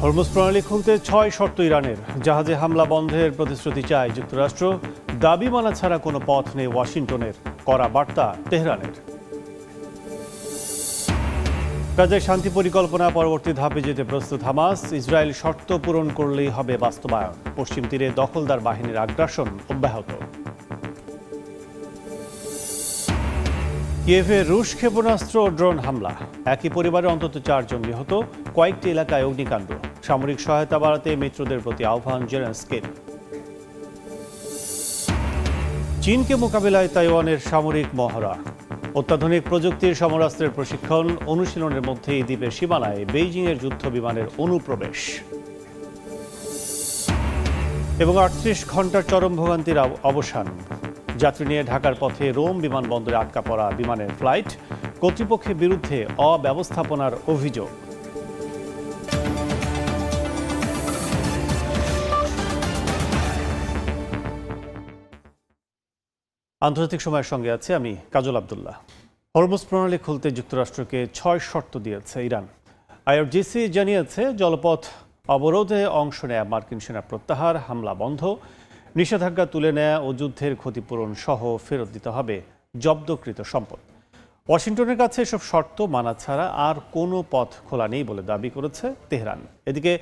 Hormuz প্রণালী খুলতে 6 শর্ত ইরানের। জাহাজে হামলা বন্ধের প্রতিশ্রুতি চায় যুক্তরাষ্ট্র। দাবি মানা ছাড়া কোনো পথ নেই ওয়াশিংটনের। কড়া বার্তা তেহরানের। গাজায় শান্তি পরিকল্পনা পরবর্তী ধাপে যেতে প্রস্তুত হামাস। ইসরায়েল শর্ত পূরণ করলেই হবে বাস্তবায়ন। পশ্চিম তীরে দখলদার বাহিনীর আগ্রাসন অব্যাহত। কিয়েভে রুশ ক্ষেপণাস্ত্র ও ড্রোন হামলা। একই পরিবারে অন্তত 4 জন নিহত। কয়েকটি এলাকায় অগ্নিকাণ্ড। সামরিক সহায়তা বাড়াতে মিত্রদের প্রতি আহ্বান জেলেনস্কির। চীনকে মোকাবিলায় তাইওয়ানের সামরিক মহড়া। অত্যাধুনিক প্রযুক্তির সমরাস্ত্রের প্রশিক্ষণ। অনুশীলনের মধ্যে এই দ্বীপের সীমানায় বেইজিংয়ের যুদ্ধ বিমানের অনুপ্রবেশ। এবং 38 ঘন্টার চরম ভোগান্তির অবসান। যাত্রী নিয়ে ঢাকার পথে রোম বিমানবন্দরে আটকা পড়া বিমানের ফ্লাইট। কর্তৃপক্ষের বিরুদ্ধে অব্যবস্থাপনার অভিযোগ। আন্তর্জাতিক সময়ের সঙ্গে আছে আমি কাজল আব্দুল্লাহ। হরমুজ প্রণালী খুলতে যুক্তরাষ্ট্রকে 6 শর্ত দিয়েছে ইরান। আইআরজিসি জানিয়েছে জলপথ অবরোধে অংশ নেয়া মার্কিন সেনা প্রত্যাহার, হামলা বন্ধ, নিষেধাজ্ঞা তুলে নেয়া ও যুদ্ধের ক্ষতিপূরণ সহ ফেরত দিতে হবে জব্দকৃত সম্পদ। ওয়াশিংটনের কাছে এসব শর্ত মানা ছাড়া আর কোনো পথ খোলা নেই বলে দাবি করেছে তেহরান। এদিকে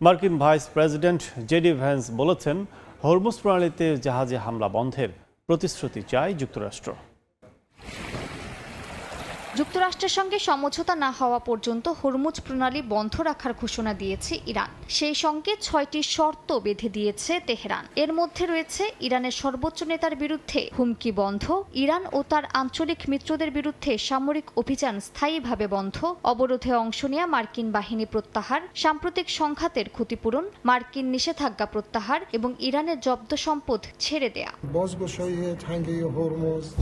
মার্কিন ভাইস প্রেসিডেন্ট জেডি ভ্যান্স বলেছেন, হরমুজ প্রণালীতে জাহাজে হামলা বন্ধের প্রতিশ্রুতি চায় যুক্তরাষ্ট্র। যুক্তরাষ্ট্রের সঙ্গে সমঝোতা না হওয়া পর্যন্ত হরমুজ প্রণালী বন্ধ রাখার ঘোষণা দিয়েছে ইরান। সেই সঙ্গে 6টি শর্ত বেঁধে দিয়েছে তেহরান। এর মধ্যে রয়েছে ইরানের সর্বোচ্চ নেতার বিরুদ্ধে হুমকি বন্ধ, ইরান ও তার আঞ্চলিক মিত্রদের বিরুদ্ধে সামরিক অভিযান স্থায়ীভাবে বন্ধ, অবরোধে অংশ নেওয়া মার্কিন বাহিনী প্রত্যাহার, সাম্প্রতিক সংঘাতের ক্ষতিপূরণ, মার্কিন নিষেধাজ্ঞা প্রত্যাহার এবং ইরানের জব্দ সম্পদ ছেড়ে দেয়া।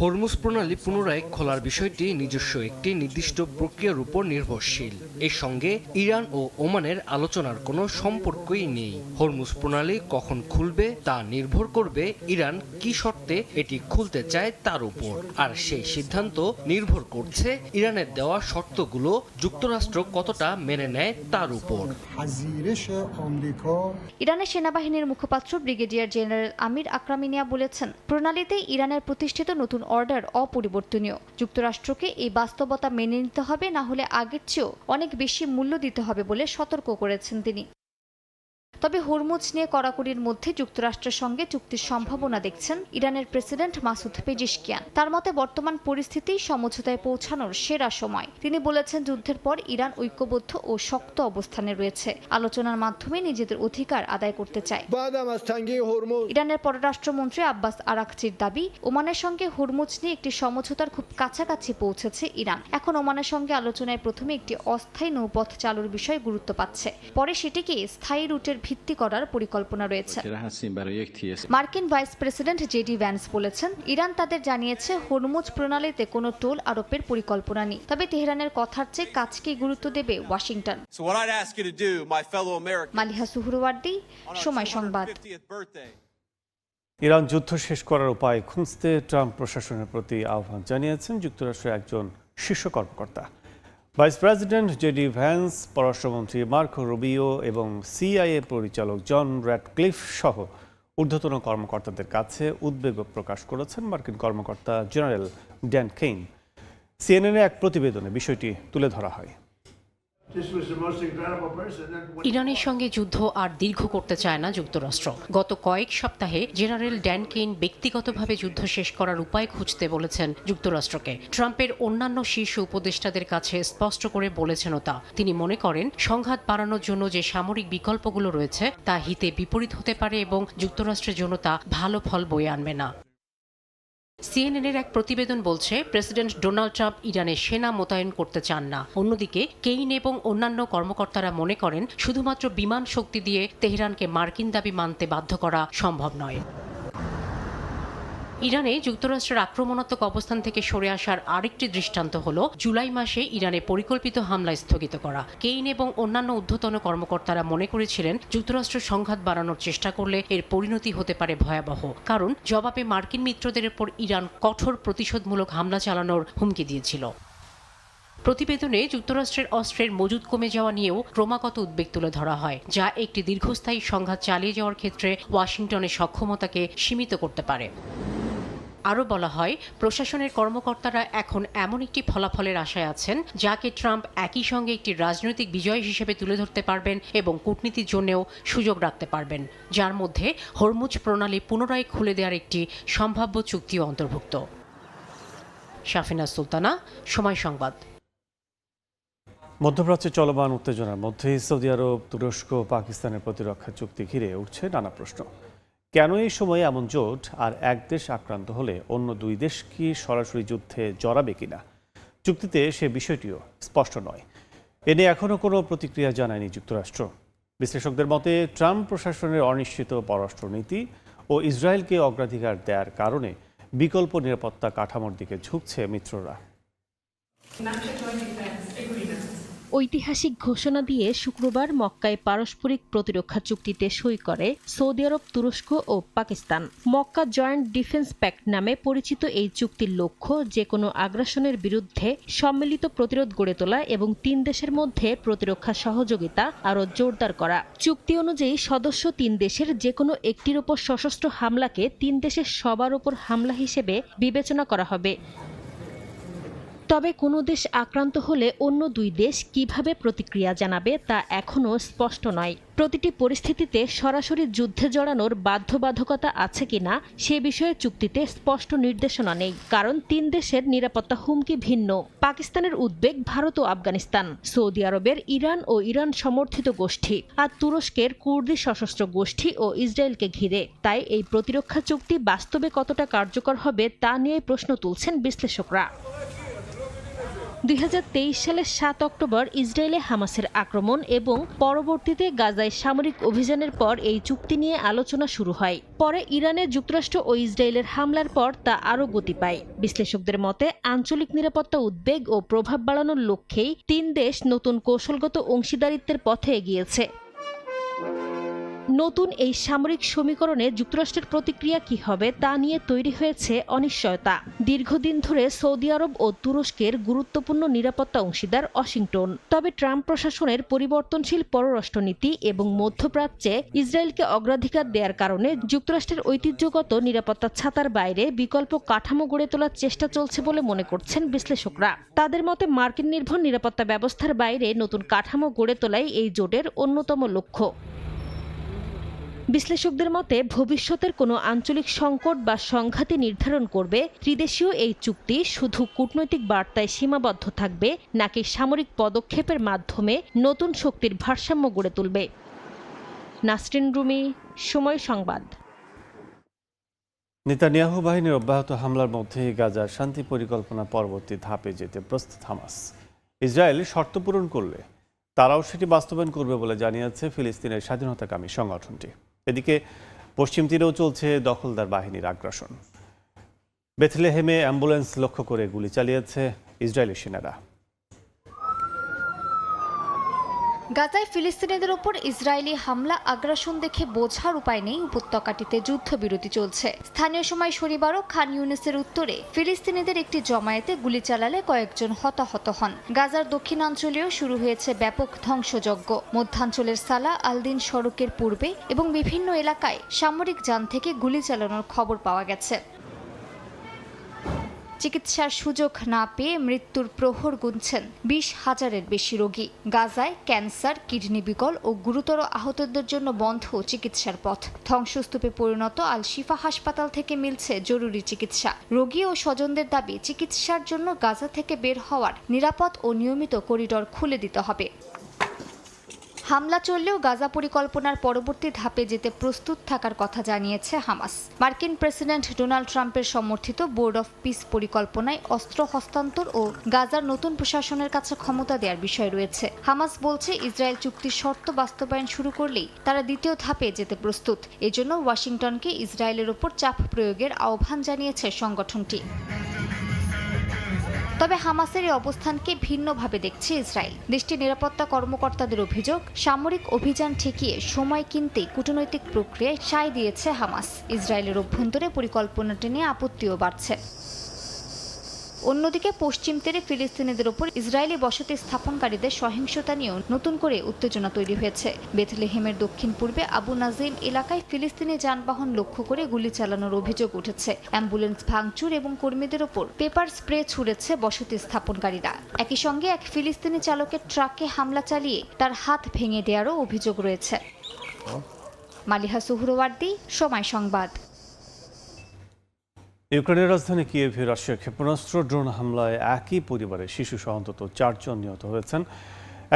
হরমুজ প্রণালী পুনরায় খোলার বিষয়টি নিজস্ব একটি নির্দিষ্ট প্রক্রিয়ার উপর নির্ভরশীল। এর সঙ্গে ইরান ও ওমানের আলোচনার কোনো সম্পর্কই নেই। হরমুজ প্রণালী কখন খুলবে তা নির্ভর করবে ইরান কি শর্তে এটি খুলতে চায় তার উপর। আর সেই সিদ্ধান্ত নির্ভর করছে ইরানের দেওয়া শর্তগুলো যুক্তরাষ্ট্র কতটা মেনে নেয় তার উপর। ইরানের সেনাবাহিনীর মুখপাত্র ব্রিগেডিয়ার জেনারেল আমির আকরামিনিয়া বলেছেন, প্রণালীতে ইরানের প্রতিষ্ঠিত নতুন অর্ডার অপরিবর্তনীয়। যুক্তরাষ্ট্রকে এই বাস্তবতা মেনে নিতে হবে, না হলে আগের চেয়েও অনেক বেশি মূল্য দিতে হবে বলে সতর্ক করেছেন তিনি। তবে হরমুজ নিয়ে কড়াকড়ির মধ্যে যুক্তরাষ্ট্রের সঙ্গে চুক্তির সম্ভাবনা দেখছেন ইরানের প্রেসিডেন্ট মাসুদ পেজিশকিয়ান। তার মতে বর্তমান পরিস্থিতিই সমঝোতায় পৌঁছানোর সেরা সময়। তিনি বলেছেন, যুদ্ধের পর ইরান ঐক্যবদ্ধ ও শক্ত অবস্থানে রয়েছে, আলোচনার মাধ্যমে নিজেদের অধিকার আদায় করতে চায়। ইরানের পররাষ্ট্রমন্ত্রী আব্বাস আরাকচির দাবি, ওমানের সঙ্গে হরমুজ নিয়ে একটি সমঝোতার খুব কাছাকাছি পৌঁছেছে ইরান। এখন ওমানের সঙ্গে আলোচনায় প্রথমে একটি অস্থায়ী নৌপথ চালুর বিষয় গুরুত্ব পাচ্ছে, পরে সেটিকে স্থায়ী রুটের ভিত্তি করার পরিকল্পনা রয়েছে। মার্কিন ভাইস প্রেসিডেন্ট জেডি ভ্যান্স বলেছেন, ইরান তাদের জানিয়েছে হরমুজ প্রণালীতে কোনো টোল আরোপের পরিকল্পনা নেই। তবে তেহরানের কথার চেয়ে কাজকেই গুরুত্ব দেবে ওয়াশিংটন। মালিহা সুহরওয়ার্দী, সময় সংবাদ। ইরান যুদ্ধ শেষ করার উপায় খুঁজতে ট্রাম্প প্রশাসনের প্রতি আহ্বান জানিয়েছেন যুক্তরাষ্ট্রের একজন শীর্ষ কর্মকর্তা। ভাইস প্রেসিডেন্ট জেডি ভ্যান্স, পররাষ্ট্রমন্ত্রী মার্কো রুবিও এবং সিআইএ পরিচালক জন র্যাডক্লিফ সহ ঊর্ধ্বতন কর্মকর্তাদের কাছে উদ্বেগ প্রকাশ করেছেন মার্কিন কর্মকর্তা জেনারেল ড্যান কেইন। সিএনএন-এ এক প্রতিবেদনে বিষয়টি তুলে ধরা হয়। ইরানের সঙ্গে যুদ্ধ আর দীর্ঘ করতে চায় না যুক্তরাষ্ট্র। গত কয়েক সপ্তাহে জেনারেল ড্যান কেইন ব্যক্তিগতভাবে যুদ্ধ শেষ করার উপায় খুঁজতে বলেছেন যুক্তরাষ্ট্রকে। ট্রাম্পের অন্যান্য শীর্ষ উপদেষ্টাদের কাছে স্পষ্ট করে বলেছেনও তা। তিনি মনে করেন, সংঘাত বাড়ানোর জন্য যে সামরিক বিকল্পগুলো রয়েছে তা হিতে বিপরীত হতে পারে এবং যুক্তরাষ্ট্রের জন্য তা ভালো ফল বয়ে আনবে না। সিএনএনের এক প্রতিবেদন বলছে, প্রেসিডেন্ট ডোনাল্ড ট্রাম্প ইরানে সেনা মোতায়েন করতে চান না। অন্যদিকে কেইন এবং অন্যান্য কর্মকর্তারা মনে করেন, শুধুমাত্র বিমান শক্তি দিয়ে তেহরানকে মার্কিন দাবি মানতে বাধ্য করা সম্ভব নয়। ইরানে যুক্তরাষ্ট্রের আক্রমণাত্মক অবস্থান থেকে সরে আসার আরেকটি দৃষ্টান্ত হল জুলাই মাসে ইরানে পরিকল্পিত হামলা স্থগিত করা। কেইন এবং অন্যান্য ঊর্ধ্বতন কর্মকর্তারা মনে করেছিলেন, যুক্তরাষ্ট্র সংঘাত বাড়ানোর চেষ্টা করলে এর পরিণতি হতে পারে ভয়াবহ, কারণ জবাবে মার্কিন মিত্রদের উপর ইরান কঠোর প্রতিশোধমূলক হামলা চালানোর হুমকি দিয়েছিল। প্রতিবেদনে যুক্তরাষ্ট্রের অস্ত্রের মজুদ কমে যাওয়া নিয়েও ক্রমাগত উদ্বেগ তুলে ধরা হয়, যা একটি দীর্ঘস্থায়ী সংঘাত চালিয়ে যাওয়ার ক্ষেত্রে ওয়াশিংটনের সক্ষমতাকে সীমিত করতে পারে। আরও বলা হয়, প্রশাসনের কর্মকর্তারা এখন এমন একটি ফলাফলের আশায় আছেন যাকে ট্রাম্প একই সঙ্গে একটি রাজনৈতিক বিজয় হিসেবে তুলে ধরতে পারবেন এবং কূটনীতির জন্যও সুযোগ রাখতে পারবেন, যার মধ্যে হরমুজ প্রণালী পুনরায় খুলে দেওয়ার একটি সম্ভাব্য চুক্তিও অন্তর্ভুক্ত। শাফিনা সুলতানা, সময় সংবাদ। মধ্যপ্রাচ্যে চলমান উত্তেজনার মধ্যে সৌদি আরব, তুরস্ক, পাকিস্তানের প্রতিরক্ষা চুক্তি ঘিরে উঠছে নানা প্রশ্ন। কেন এই সময়ে এমন জোট, আর এক দেশ আক্রান্ত হলে অন্য দুই দেশ কি সরাসরি যুদ্ধে জড়াবে কিনা চুক্তিতে সে বিষয়টিও স্পষ্ট নয়। এ নিয়ে এখনও কোনো প্রতিক্রিয়া জানায়নি যুক্তরাষ্ট্র। বিশ্লেষকদের মতে ট্রাম্প প্রশাসনের অনিশ্চিত পররাষ্ট্রনীতি ও ইসরায়েলকে অগ্রাধিকার দেওয়ার কারণে বিকল্প নিরাপত্তা কাঠামোর দিকে ঝুঁকছে মিত্ররা। ঐতিহাসিক ঘোষণা দিয়ে শুক্রবার মক্কায় পারস্পরিক প্রতিরক্ষা চুক্তিতে সই করে সৌদি আরব, তুরস্ক ও Pakistan. Makkah joint defence pact নামে পরিচিত এই চুক্তির লক্ষ্য যে কোনো আগ্রাসনের বিরুদ্ধে সম্মিলিত প্রতিরোধ গড়ে তোলা এবং তিন দেশের মধ্যে প্রতিরক্ষা সহযোগিতা আরও জোরদার করা। চুক্তি অনুযায়ী সদস্য তিন দেশের যে কোনো একটির ওপর সশস্ত্র হামলাকে তিন দেশের সবার ওপর হামলা হিসেবে বিবেচনা করা হবে। তবে কোনো দেশ আক্রান্ত হলে অন্য দুই দেশ কিভাবে প্রতিক্রিয়া জানাবে তা এখনও স্পষ্ট নয়। প্রতিটি পরিস্থিতিতে সরাসরি যুদ্ধে জড়ানোর বাধ্যবাধকতা আছে কিনা সে বিষয়ে চুক্তিতে স্পষ্ট নির্দেশনা নেই, কারণ তিন দেশের নিরাপত্তা হুমকি ভিন্ন। পাকিস্তানের উদ্বেগ ভারত ও আফগানিস্তান, সৌদি আরবের ইরান ও ইরান সমর্থিত গোষ্ঠী, আর তুরস্কের কুর্দি সশস্ত্র গোষ্ঠী ও ইসরায়েলকে ঘিরে। তাই এই প্রতিরক্ষা চুক্তি বাস্তবে কতটা কার্যকর হবে তা নিয়ে প্রশ্ন তুলছেন বিশ্লেষকরা। 2023 সালের 7 অক্টোবর ইসরায়েলে হামাসের আক্রমণ এবং পরবর্তীতে গাজায় সামরিক অভিযানের পর এই চুক্তি নিয়ে আলোচনা শুরু হয়। পরে ইরানে যুক্তরাষ্ট্র ও ইসরায়েলের হামলার পর তা আরও গতি পায়। বিশ্লেষকদের মতে আঞ্চলিক নিরাপত্তা উদ্বেগ ও প্রভাব বাড়ানোর লক্ষ্যেই তিন দেশ নতুন কৌশলগত অংশীদারিত্বের পথে এগিয়েছে। নতুন এই সামরিক সমীকরণে যুক্তরাষ্ট্রের প্রতিক্রিয়া কি হবে তা নিয়ে তৈরি হয়েছে অনিশ্চয়তা। দীর্ঘদিন ধরে সৌদি আরব ও তুরস্কের গুরুত্বপূর্ণ নিরাপত্তা অংশীদার ওয়াশিংটন। তবে ট্রাম্প প্রশাসনের পরিবর্তনশীল পররাষ্ট্রনীতি এবং মধ্যপ্রাচ্যে ইসরায়েলকে অগ্রাধিকার দেওয়ার কারণে যুক্তরাষ্ট্রের ঐতিহ্যগত নিরাপত্তা ছাতার বাইরে বিকল্প কাঠামো গড়ে তোলার চেষ্টা চলছে বলে মনে করছেন বিশ্লেষকরা। তাদের মতে মার্কিন নির্ভর নিরাপত্তা ব্যবস্থার বাইরে নতুন কাঠামো গড়ে তোলাই এই জোটের অন্যতম লক্ষ্য। বিশ্লেষকদের মতে ভবিষ্যতের কোনো আঞ্চলিক সংকট বা সংঘাতি নির্ধারণ করবে ত্রিদেশীয় এই চুক্তি শুধু কূটনৈতিক বার্তায় সীমাবদ্ধ থাকবে নাকি সামরিক পদক্ষেপের মাধ্যমে নতুন শক্তির ভারসাম্য গড়ে তুলবে। নাসরিন রুমি, সময় সংবাদ। নেতানিয়াহু বাহিনীর অব্যাহত হামলার মধ্যে গাজার শান্তি পরিকল্পনা পরবর্তী ধাপে যেতে প্রস্তুত হামাস। ইসরায়েল শর্ত পূরণ করলে তারাও সেটি বাস্তবায়ন করবে বলে জানিয়েছে ফিলিস্তিনের স্বাধীনতাকামী সংগঠনটি। এদিকে পশ্চিম তীরেও চলছে দখলদার বাহিনীর আগ্রাসন। বেথলেহেমে অ্যাম্বুলেন্স লক্ষ্য করে গুলি চালিয়েছে ইসরায়েলি সেনারা। গাজায় ফিলিস্তিনিদের ওপর ইসরায়েলি হামলা আগ্রাসন দেখে বোঝার উপায় নেই উপত্যকাটিতে যুদ্ধবিরতি চলছে। স্থানীয় সময় শনিবারও খান ইউনিসের উত্তরে ফিলিস্তিনিদের একটি জমায়েতে গুলি চালালে কয়েকজন হতাহত হন। গাজার দক্ষিণাঞ্চলেও শুরু হয়েছে ব্যাপক ধ্বংসযজ্ঞ। মধ্যাঞ্চলের সালা আলদিন সড়কের পূর্বে এবং বিভিন্ন এলাকায় সামরিক যান থেকে গুলি চালানোর খবর পাওয়া গেছে। চিকিৎসার সুযোগ না পেয়ে মৃত্যুর প্রহর গুনছেন 20,000-এর বেশি রোগী। গাজায় ক্যান্সার, কিডনি বিকল ও গুরুতর আহতদের জন্য বন্ধ চিকিৎসার পথ। ধ্বংসস্তূপে পরিণত আল শিফা হাসপাতাল থেকে মিলছে জরুরি চিকিৎসা। রোগী ও স্বজনদের দাবি চিকিৎসার জন্য গাজা থেকে বের হওয়ার নিরাপদ ও নিয়মিত করিডর খুলে দিতে হবে। হামলা চললেও গাজা পরিকল্পনার পরবর্তী ধাপে যেতে প্রস্তুত থাকার কথা জানিয়েছে হামাস। মার্কিন প্রেসিডেন্ট ডোনাল্ড ট্রাম্পের সমর্থিত বোর্ড অফ পিস পরিকল্পনায় অস্ত্র হস্তান্তর ও গাজার নতুন প্রশাসনের কাছে ক্ষমতা দেওয়ার বিষয় রয়েছে। হামাস বলছে ইসরায়েল চুক্তির শর্ত বাস্তবায়ন শুরু করলেই তারা দ্বিতীয় ধাপে যেতে প্রস্তুত। এজন্য ওয়াশিংটনকে ইসরায়েলের ওপর চাপ প্রয়োগের আহ্বান জানিয়েছে সংগঠনটি। তবে হামাসের এই অবস্থানকে ভিন্নভাবে দেখছে ইসরায়েল। দেশটির নিরাপত্তা কর্মকর্তাদের অভিযোগ, সামরিক অভিযান ঠেকিয়ে সময় কিনতেই কূটনৈতিক প্রক্রিয়ায় সায় দিয়েছে হামাস। ইসরায়েলের অভ্যন্তরে পরিকল্পনাটি নিয়ে আপত্তিও বাড়ছে। অন্যদিকে পশ্চিম তীরে ফিলিস্তিনিদের ওপর ইসরায়েলি বসতি স্থাপনকারীদের সহিংসতা নিয়েও নতুন করে উত্তেজনা তৈরি হয়েছে। বেথলেহেমের দক্ষিণ পূর্বে আবু নাজিম এলাকায় ফিলিস্তিনি যানবাহন লক্ষ্য করে গুলি চালানোর অভিযোগ উঠেছে। অ্যাম্বুলেন্স ভাঙচুর এবং কর্মীদের ওপর পেপার স্প্রে ছুড়েছে বসতি স্থাপনকারীরা। একই সঙ্গে এক ফিলিস্তিনি চালকের ট্রাকে হামলা চালিয়ে তার হাত ভেঙে দেওয়ারও অভিযোগ রয়েছে। মালিহা সুহরওয়ার্দী, সময় সংবাদ। ইউক্রেনের রাজধানী কিয়েভে রাশিয়ার ক্ষেপণাস্ত্র ড্রোন হামলায় একই পরিবারের শিশুসহ অন্তত 4 জন নিহত হয়েছেন।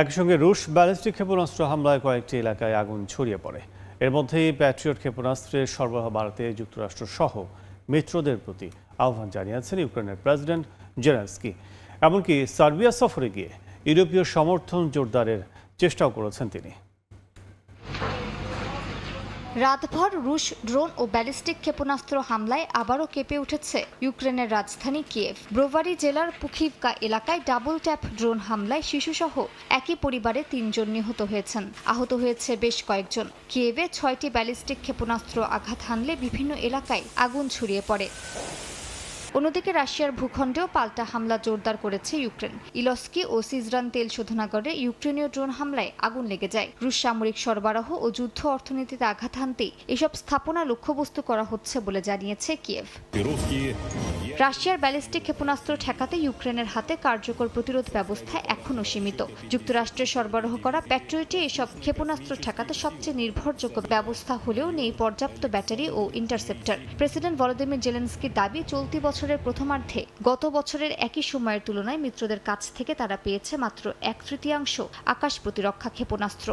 একই সঙ্গে রুশ ব্যালিস্টিক ক্ষেপণাস্ত্র হামলায় কয়েকটি এলাকায় আগুন ছড়িয়ে পড়ে। এর মধ্যেই প্যাট্রিয়ট ক্ষেপণাস্ত্রের সরবরাহ বাড়াতে যুক্তরাষ্ট্র সহ মিত্রদের প্রতি আহ্বান জানিয়েছেন ইউক্রেনের প্রেসিডেন্ট জেলেনস্কি। এমনকি সার্বিয়া সফরে গিয়ে ইউরোপীয় সমর্থন জোরদারের চেষ্টাও করেছেন তিনি। রাতভর রুশ ড্রোন ও ব্যালিস্টিক ক্ষেপণাস্ত্র হামলায় আবারও কেঁপে উঠেছে ইউক্রেনের রাজধানী কিয়েভ। ব্রোভারি জেলার পুখিভকা এলাকায় ডাবল ট্যাপ ড্রোন হামলায় শিশুসহ একই পরিবারে 3 জন নিহত হয়েছেন। আহত হয়েছে বেশ কয়েকজন। কিয়েভে 6টি ব্যালিস্টিক ক্ষেপণাস্ত্র আঘাত হানলে বিভিন্ন এলাকায় আগুন ছড়িয়ে পড়ে। অন্যদিকে রাশিয়ার ভূখণ্ডেও পাল্টা হামলা জোরদার করেছে ইউক্রেন। ইলস্কি ও সিজরান তেল শোধনাগারে ইউক্রেনীয় ড্রোন হামলায় আগুন লেগে যায়। রুশ সামরিক সরবরাহ ও যুদ্ধ অর্থনীতিতে আঘাত হানতে এসব স্থাপনা লক্ষ্যবস্তু করা হচ্ছে বলে জানিয়েছে কিয়েভ। রাশিয়ার ব্যালিস্টিক ক্ষেপণাস্ত্র ঠেকাতে ইউক্রেনের হাতে কার্যকর প্রতিরোধ ব্যবস্থা এখনও সীমিত। যুক্তরাষ্ট্রের সরবরাহ করা প্যাট্রিয়টে এসব ক্ষেপণাস্ত্র ঠেকাতে সবচেয়ে নির্ভরযোগ্য ব্যবস্থা হলেও নেই পর্যাপ্ত ব্যাটারি ও ইন্টারসেপ্টর। প্রেসিডেন্ট ভলোদিমির জেলেনস্কির দাবি, চলতি বছরের প্রথমার্ধে গত বছরের একই সময়ের তুলনায় মিত্রদের কাছ থেকে তারা পেয়েছে মাত্র 1/3 আকাশ প্রতিরক্ষা ক্ষেপণাস্ত্র।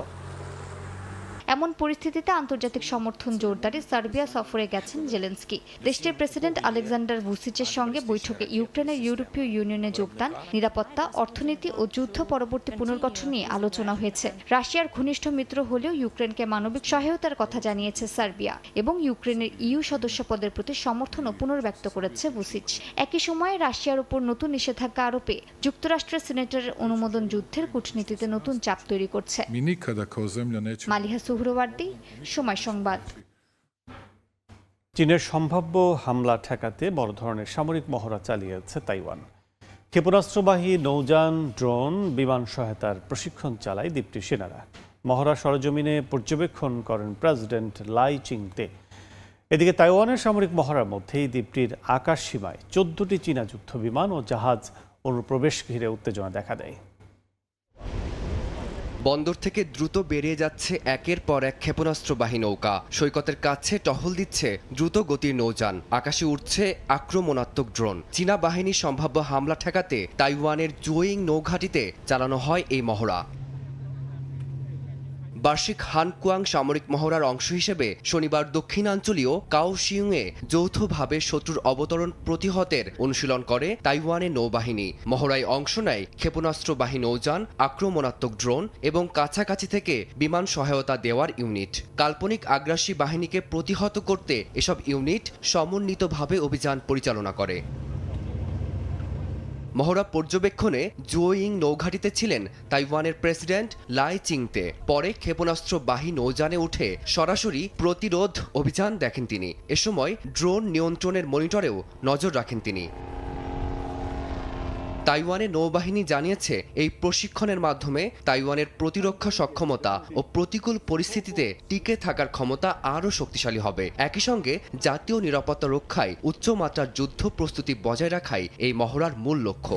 এমন পরিস্থিতিতে আন্তর্জাতিক সমর্থন জোরদারে সার্বিয়া সফরে গেছেন জেলেনস্কি। দেশটির প্রেসিডেন্ট আলেকজান্ডার ভুসিচের সঙ্গে বৈঠকে ইউক্রেনের ইউরোপীয় ইউনিয়নে যোগদান, নিরাপত্তা, অর্থনীতি ও যুদ্ধ পরবর্তী পুনর্গঠন নিয়ে আলোচনা হয়েছে। রাশিয়ার ঘনিষ্ঠ মিত্র হলেও ইউক্রেনকে মানবিক সহায়তার কথা জানিয়েছে সার্বিয়া এবং ইউক্রেনের ইইউ সদস্যপদের প্রতি সমর্থনও পুনর্ব্যক্ত করেছে ভুসিচ। একই সময়ে রাশিয়ার উপর নতুন নিষেধাজ্ঞা আরোপে যুক্তরাষ্ট্রের সিনেটের অনুমোদন যুদ্ধের কূটনীতিতে নতুন চাপ তৈরি করছে। মালিহা সুহরওয়ার্দী, সময় সংবাদ। চীনের সম্ভাব্য হামলা ঠেকাতে বড় ধরনের সামরিক মহড়া চালিয়েছে তাইওয়ান। ক্ষেপণাস্ত্রবাহী নৌযান, ড্রোন, বিমান সহায়তার প্রশিক্ষণ চালায় দ্বীপটির সেনারা। মহড়া সরেজমিনে পর্যবেক্ষণ করেন প্রেসিডেন্ট লাই চিংতে। এদিকে তাইওয়ানের সামরিক মহড়ার মধ্যেই দ্বীপটির আকাশ সীমায় 14টি চীনা যুদ্ধ বিমান ও জাহাজ অনুপ্রবেশ ঘিরে উত্তেজনা দেখা দেয়। বন্দর থেকে দ্রুত বেরিয়ে যাচ্ছে একের পর এক ক্ষেপণাস্ত্রবাহী নৌকা। সৈকতের কাছে টহল দিচ্ছে দ্রুত গতির নৌযান। আকাশে উঠছে আক্রমণাত্মক ড্রোন। চীনা বাহিনীর সম্ভাব্য হামলা ঠেকাতে তাইওয়ানের জুইং নৌঘাঁটিতে চালানো হয় এই মহড়া। বার্ষিক হানকুয়াং সামরিক মহড়ার অংশ হিসেবে শনিবার দক্ষিণাঞ্চলীয় কাওশিয়ুংয়ে যৌথভাবে শত্রুর অবতরণ প্রতিহতের অনুশীলন করে তাইওয়ানের নৌবাহিনী। মহড়ায় অংশ নেয় ক্ষেপণাস্ত্রবাহী নৌযান, আক্রমণাত্মক ড্রোন এবং কাছাকাছি থেকে বিমান সহায়তা দেওয়ার ইউনিট। কাল্পনিক আগ্রাসী বাহিনীকে প্রতিহত করতে এসব ইউনিট সমন্বিতভাবে অভিযান পরিচালনা করে। মহড়া পর্যবেক্ষণে জুওয়িং নৌঘাঁটিতে ছিলেন তাইওয়ানের প্রেসিডেন্ট লাই চিংতে। পরে ক্ষেপণাস্ত্রবাহী নৌযানে উঠে সরাসরি প্রতিরোধ অভিযান দেখেন তিনি। এ সময় ড্রোন নিয়ন্ত্রণের মনিটরেও নজর রাখেন তিনি। তাইওয়ানের নৌবাহিনী জানিয়েছে, এই প্রশিক্ষণের মাধ্যমে তাইওয়ানের প্রতিরক্ষা সক্ষমতা ও প্রতিকূল পরিস্থিতিতে টিকে থাকার ক্ষমতা আরও শক্তিশালী হবে। একই সঙ্গে জাতীয় নিরাপত্তা রক্ষায় উচ্চমাত্রার যুদ্ধ প্রস্তুতি বজায় রাখাই এই মহড়ার মূল লক্ষ্য।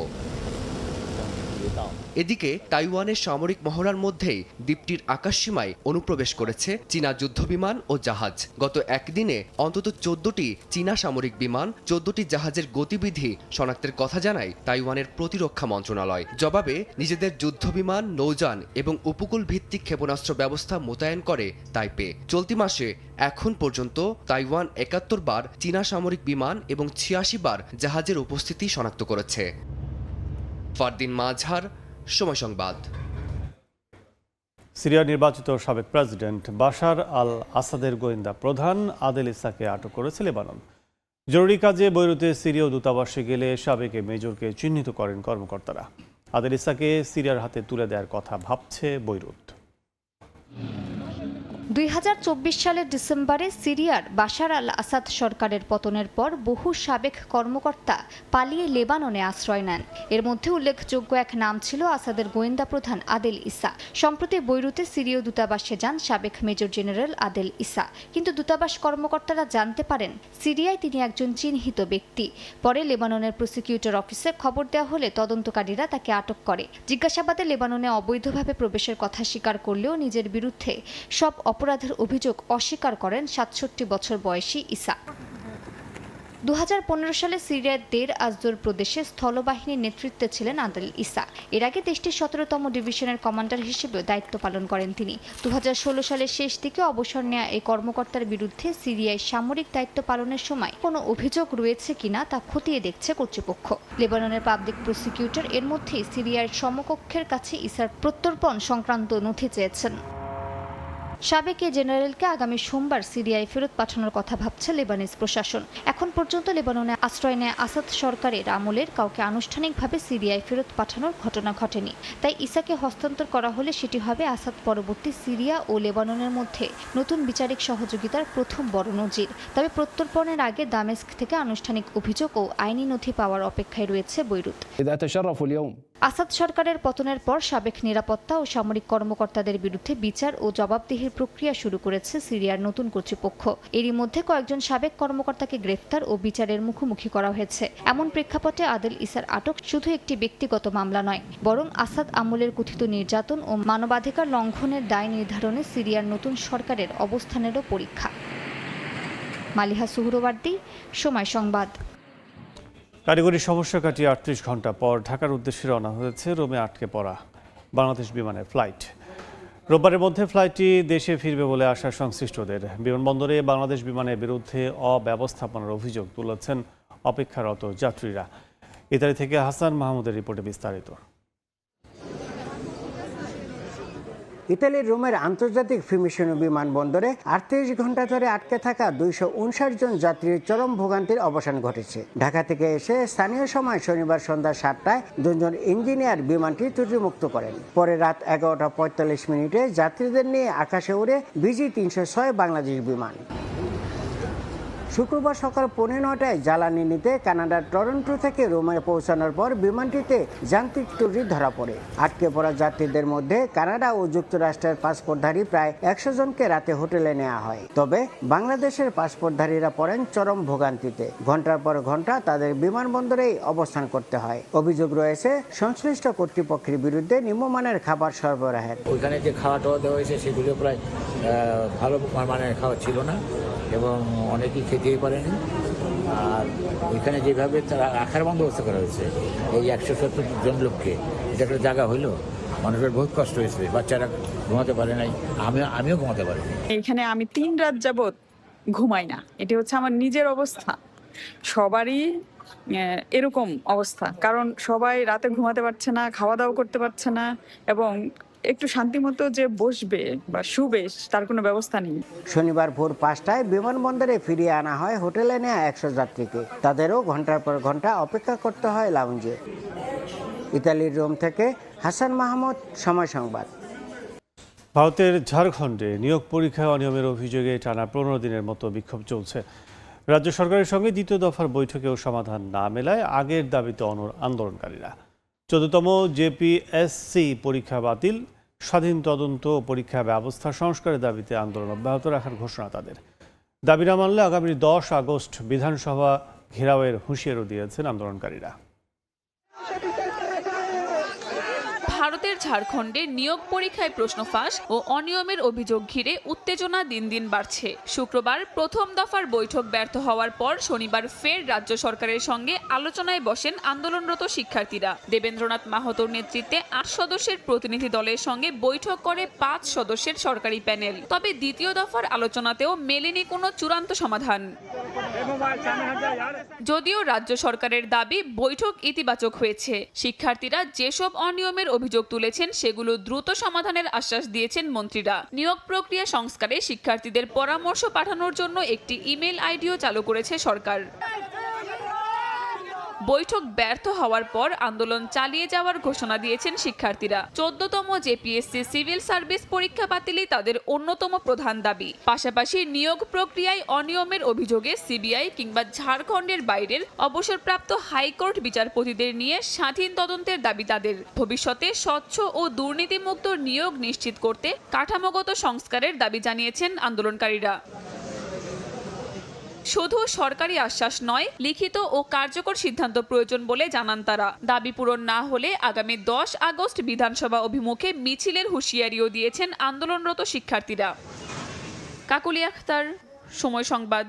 এদিকে তাইওয়ানের সামরিক মহড়ার মধ্যেই দ্বীপটির আকাশসীমায় অনুপ্রবেশ করেছে চীনা যুদ্ধবিমান ও জাহাজ। গত একদিনে অন্তত 14টি চীনা সামরিক বিমান, 14টি জাহাজের গতিবিধি শনাক্তের কথা জানায় তাইওয়ানের প্রতিরক্ষা মন্ত্রণালয়। জবাবে নিজেদের যুদ্ধবিমান, নৌযান এবং উপকূল ভিত্তিক ক্ষেপণাস্ত্র ব্যবস্থা মোতায়েন করে তাইপে। চলতি মাসে এখন পর্যন্ত তাইওয়ান 71 বার চীনা সামরিক বিমান এবং 86 বার জাহাজের উপস্থিতি শনাক্ত করেছে। ফারদিন মাঝহার, সময় সংবাদ। সিরিয়ার নির্বাচিত সাবেক প্রেসিডেন্ট বাশার আল আসাদের গোয়েন্দা প্রধান আদেল ইসাকে আটক করেছে লেবানন। জরুরি কাজে বৈরুতে সিরীয় দূতাবাসে গেলে সাবেক মেজরকে চিহ্নিত করেন কর্মকর্তারা। আদেল ইসাকে সিরিয়ার হাতে তুলে দেওয়ার কথা ভাবছে বৈরুত। 2024 সালের ডিসেম্বরে সিরিয়ার বাশার আল আসাদ সরকারের পতনের পর বহু সাবেক কর্মকর্তা পালিয়ে লেবাননে আশ্রয় নেন। এর মধ্যে উল্লেখযোগ্য এক নাম ছিল আসাদের গোয়েন্দা প্রধান আদেল ইসা। সম্প্রতি বৈরুতে সিরীয় দূতাবাসে যান সাবেক মেজর জেনারেল আদেল ইসা, কিন্তু দূতাবাস কর্মকর্তারা জানতে পারেন সিরিয়ায় তিনি একজন চিহ্নিত ব্যক্তি। পরে লেবাননের প্রসিকিউটর অফিসে খবর দেওয়া হলে তদন্তকারীরা তাকে আটক করে। জিজ্ঞাসাবাদে লেবাননে অবৈধভাবে প্রবেশের কথা স্বীকার করলেও নিজের বিরুদ্ধে সব অপরাধের অভিযোগ অস্বীকার করেন ৬৭ বছর বয়সী ইসা। 2015 সালে সিরিয়ার দের আজদোর প্রদেশে স্থলবাহিনীর নেতৃত্বে ছিলেন আদেল ইসা। এর আগে দেশটির 17তম ডিভিশনের কমান্ডার হিসেবে দায়িত্ব পালন করেন তিনি। 2016 সালের শেষ দিকে অবসর নেওয়া এই কর্মকর্তার বিরুদ্ধে সিরিয়ায় সামরিক দায়িত্ব পালনের সময় কোনো অভিযোগ রয়েছে কিনা তা খতিয়ে দেখছে কর্তৃপক্ষ। লেবাননের পাবলিক প্রসিকিউটর এর মধ্যেই সিরিয়ার সমকক্ষের কাছে ইসার প্রত্যর্পণ সংক্রান্ত নথি চেয়েছেন। সাবেক এই জেনারেলকে আগামী সোমবার সিরিয়ায় ফেরত পাঠানোর কথা ভাবছে লেবানিজ প্রশাসন। এখন পর্যন্ত লেবাননে আশ্রয় নেয় আসাদ সরকারের আমলের কাউকে আনুষ্ঠানিকভাবে সিরিয়ায় ফেরত পাঠানোর ঘটনা ঘটেনি। তাই ইসাকে হস্তান্তর করা হলে সেটি হবে আসাদ পরবর্তী সিরিয়া ও লেবাননের মধ্যে নতুন বিচারিক সহযোগিতার প্রথম বড় নজির। তবে প্রত্যর্পণের আগে দামেস্ক থেকে আনুষ্ঠানিক অভিযোগ ও আইনি নথি পাওয়ার অপেক্ষায় রয়েছে বৈরুত। আসাদ সরকারের পতনের পর সাবেক নিরাপত্তা ও সামরিক কর্মকর্তাদের বিরুদ্ধে বিচার ও জবাবদিহির প্রক্রিয়া শুরু করেছে সিরিয়ার নতুন কর্তৃপক্ষ। এরই মধ্যে কয়েকজন সাবেক কর্মকর্তাকে গ্রেফতার ও বিচারের মুখোমুখি করা হয়েছে। এমন প্রেক্ষাপটে আদেল ইসার আটক শুধু একটি ব্যক্তিগত মামলা নয়, বরং আসাদ আমলের কথিত নির্যাতন ও মানবাধিকার লঙ্ঘনের দায় নির্ধারণে সিরিয়ার নতুন সরকারের অবস্থানেরও পরীক্ষা। মালিহা সুহরওয়ার্দী, সময় সংবাদ। কারিগরি সমস্যা কাটিয়ে ৩৮ ঘন্টা পর ঢাকার উদ্দেশ্যে রওনা হয়েছে রোমে আটকে পড়া বাংলাদেশ বিমানের ফ্লাইট। রোববারের মধ্যে ফ্লাইটটি দেশে ফিরবে বলে আশা সংশ্লিষ্টদের। বিমানবন্দরে বাংলাদেশ বিমানের বিরুদ্ধে অব্যবস্থাপনার অভিযোগ তুলেছেন অপেক্ষারত যাত্রীরা। ইতালি থেকে হাসান মাহমুদের রিপোর্টে বিস্তারিত। ইতালির রোমের আন্তর্জাতিক ফিউমিশিনো বিমানবন্দরে ৩৮ ঘন্টা ধরে আটকে থাকা ২৫৯ জন যাত্রীর চরম ভোগান্তির অবসান ঘটেছে। ঢাকা থেকে এসে স্থানীয় সময় শনিবার সন্ধ্যা ৭টায় দুজন ইঞ্জিনিয়ার বিমানটি ত্রুটিমুক্ত করেন। পরে রাত ১১টা ৪৫ যাত্রীদের নিয়ে আকাশে উড়ে বিজি ৩০৬ বাংলাদেশ বিমান। শুক্রবার সকাল ৯:১৫টায় জ্বালানি নিতে কানাডার টরন্টো থেকে রোমে পৌঁছানোর পর বিমানটিতে যান্ত্রিক ত্রুটি ধরা পড়ে। আটকে পড়া যাত্রীদের মধ্যে কানাডা ও যুক্তরাষ্ট্রের পাসপোর্টধারী প্রায় ১০০ জনকে রাতে হোটেলে নেওয়া হয়। তবে বাংলাদেশের পাসপোর্টধারীরা পড়েন চরম ভোগান্তিতে। ঘন্টার পর ঘন্টা তাদের বিমানবন্দরেই অবস্থান করতে হয়। অভিযোগ রয়েছে সংশ্লিষ্ট কর্তৃপক্ষের বিরুদ্ধে নিম্নমানের খাবার সরবরাহের। ওইখানে যে খাওয়া টাওয়া দেওয়া হয়েছে সেগুলো প্রায় ভালো মানের খাওয়া ছিল না এবং অনেকেই খেতেই পারেনি। আর ওইখানে যেভাবে তারা রাখার বন্দোবস্ত করা হয়েছে এই ১৭০ জন লোককে, এটা একটা জায়গা হইলো, মানুষের বহুত কষ্ট হয়েছে। বাচ্চারা ঘুমাতে পারে নাই, আমিও ঘুমাতে পারিনি। এখানে আমি ৩ রাত যাবৎ ঘুমাই না। এটি হচ্ছে আমার নিজের অবস্থা, সবারই এরকম অবস্থা। কারণ সবাই রাতে ঘুমাতে পারছে না, খাওয়া দাওয়া করতে পারছে না এবং একটু শান্তিমতো যে বসবে বা শুবে তার কোনো ব্যবস্থা নেই। শনিবার ভোর ৫টায় বিমানবন্দরে ফিরিয়ে আনা হয় হোটেলে নেওয়া ১০০ যাত্রীকে। তাদেরও ঘন্টার পর ঘন্টা অপেক্ষা করতে হয় লাউঞ্জে। ইতালির রোম থেকে হাসান মাহমুদ, সময় সংবাদ। ভারতের ঝাড়খণ্ডে নিয়োগ পরীক্ষায় অনিয়মের অভিযোগে টানা ১৫ দিনের মতো বিক্ষোভ চলছে। রাজ্য সরকারের সঙ্গে দ্বিতীয় দফার বৈঠকেও সমাধান না মেলায় আগের দাবিতে আন্দোলনকারীরা। ১৪তম জেপিএসসি পরীক্ষা বাতিল, স্বাধীন তদন্ত ও পরীক্ষা ব্যবস্থা সংস্কারের দাবিতে আন্দোলন অব্যাহত রাখার ঘোষণা তাদের। দাবি না মানলে আগামী ১০ আগস্ট বিধানসভা ঘেরাওয়ের হুঁশিয়ারও দিয়েছেন আন্দোলনকারীরা। ভারতের ঝাড়খণ্ডে নিয়োগ পরীক্ষায় প্রশ্ন ফাঁস ও অনিয়মের অভিযোগ ঘিরে উত্তেজনা দিন দিন বাড়ছে। শুক্রবার প্রথম দফার বৈঠক ব্যর্থ হওয়ার পর শনিবার ফের রাজ্য সরকারের সঙ্গে আলোচনায় বসেন আন্দোলনরত শিক্ষার্থীরা। দেবেন্দ্রনাথ মাহাতোর নেতৃত্বে ৮ সদস্যের প্রতিনিধি দলের সঙ্গে বৈঠক করে ৫ সদস্যের সরকারি প্যানেল। তবে দ্বিতীয় দফার আলোচনাতেও মেলেনি কোনো চূড়ান্ত সমাধান। যদিও রাজ্য সরকারের দাবি বৈঠক ইতিবাচক হয়েছে, শিক্ষার্থীরা যেসব অনিয়মের অভিযোগ তুলেছেন সেগুলো দ্রুত সমাধানের আশ্বাস দিয়েছেন মন্ত্রীরা। নিয়োগ প্রক্রিয়া সংস্কারে শিক্ষার্থীদের পরামর্শ পাঠানোর জন্য একটি ইমেল আইডিও চালু করেছে সরকার। বৈঠক ব্যর্থ হওয়ার পর আন্দোলন চালিয়ে যাওয়ার ঘোষণা দিয়েছেন শিক্ষার্থীরা। 14তম জেপিএসসি সিভিল সার্ভিস পরীক্ষা বাতিলই তাদের অন্যতম প্রধান দাবি। পাশাপাশি নিয়োগ প্রক্রিয়ায় অনিয়মের অভিযোগে সিবিআই কিংবা ঝাড়খণ্ডের বাইরের অবসরপ্রাপ্ত হাইকোর্ট বিচারপতিদের নিয়ে স্বাধীন তদন্তের দাবি তাদের। ভবিষ্যতে স্বচ্ছ ও দুর্নীতিমুক্ত নিয়োগ নিশ্চিত করতে কাঠামোগত সংস্কারের দাবি জানিয়েছেন আন্দোলনকারীরা। শুধু সরকারি আশ্বাস নয়, লিখিত ও কার্যকর সিদ্ধান্ত প্রয়োজন বলে জানান তারা। দাবি পূরণ না হলে আগামী 10 আগস্ট বিধানসভা অভিমুখে মিছিলের হুঁশিয়ারিও দিয়েছেন আন্দোলনরত শিক্ষার্থীরা। কাকুলি আখতার, সময় সংবাদ।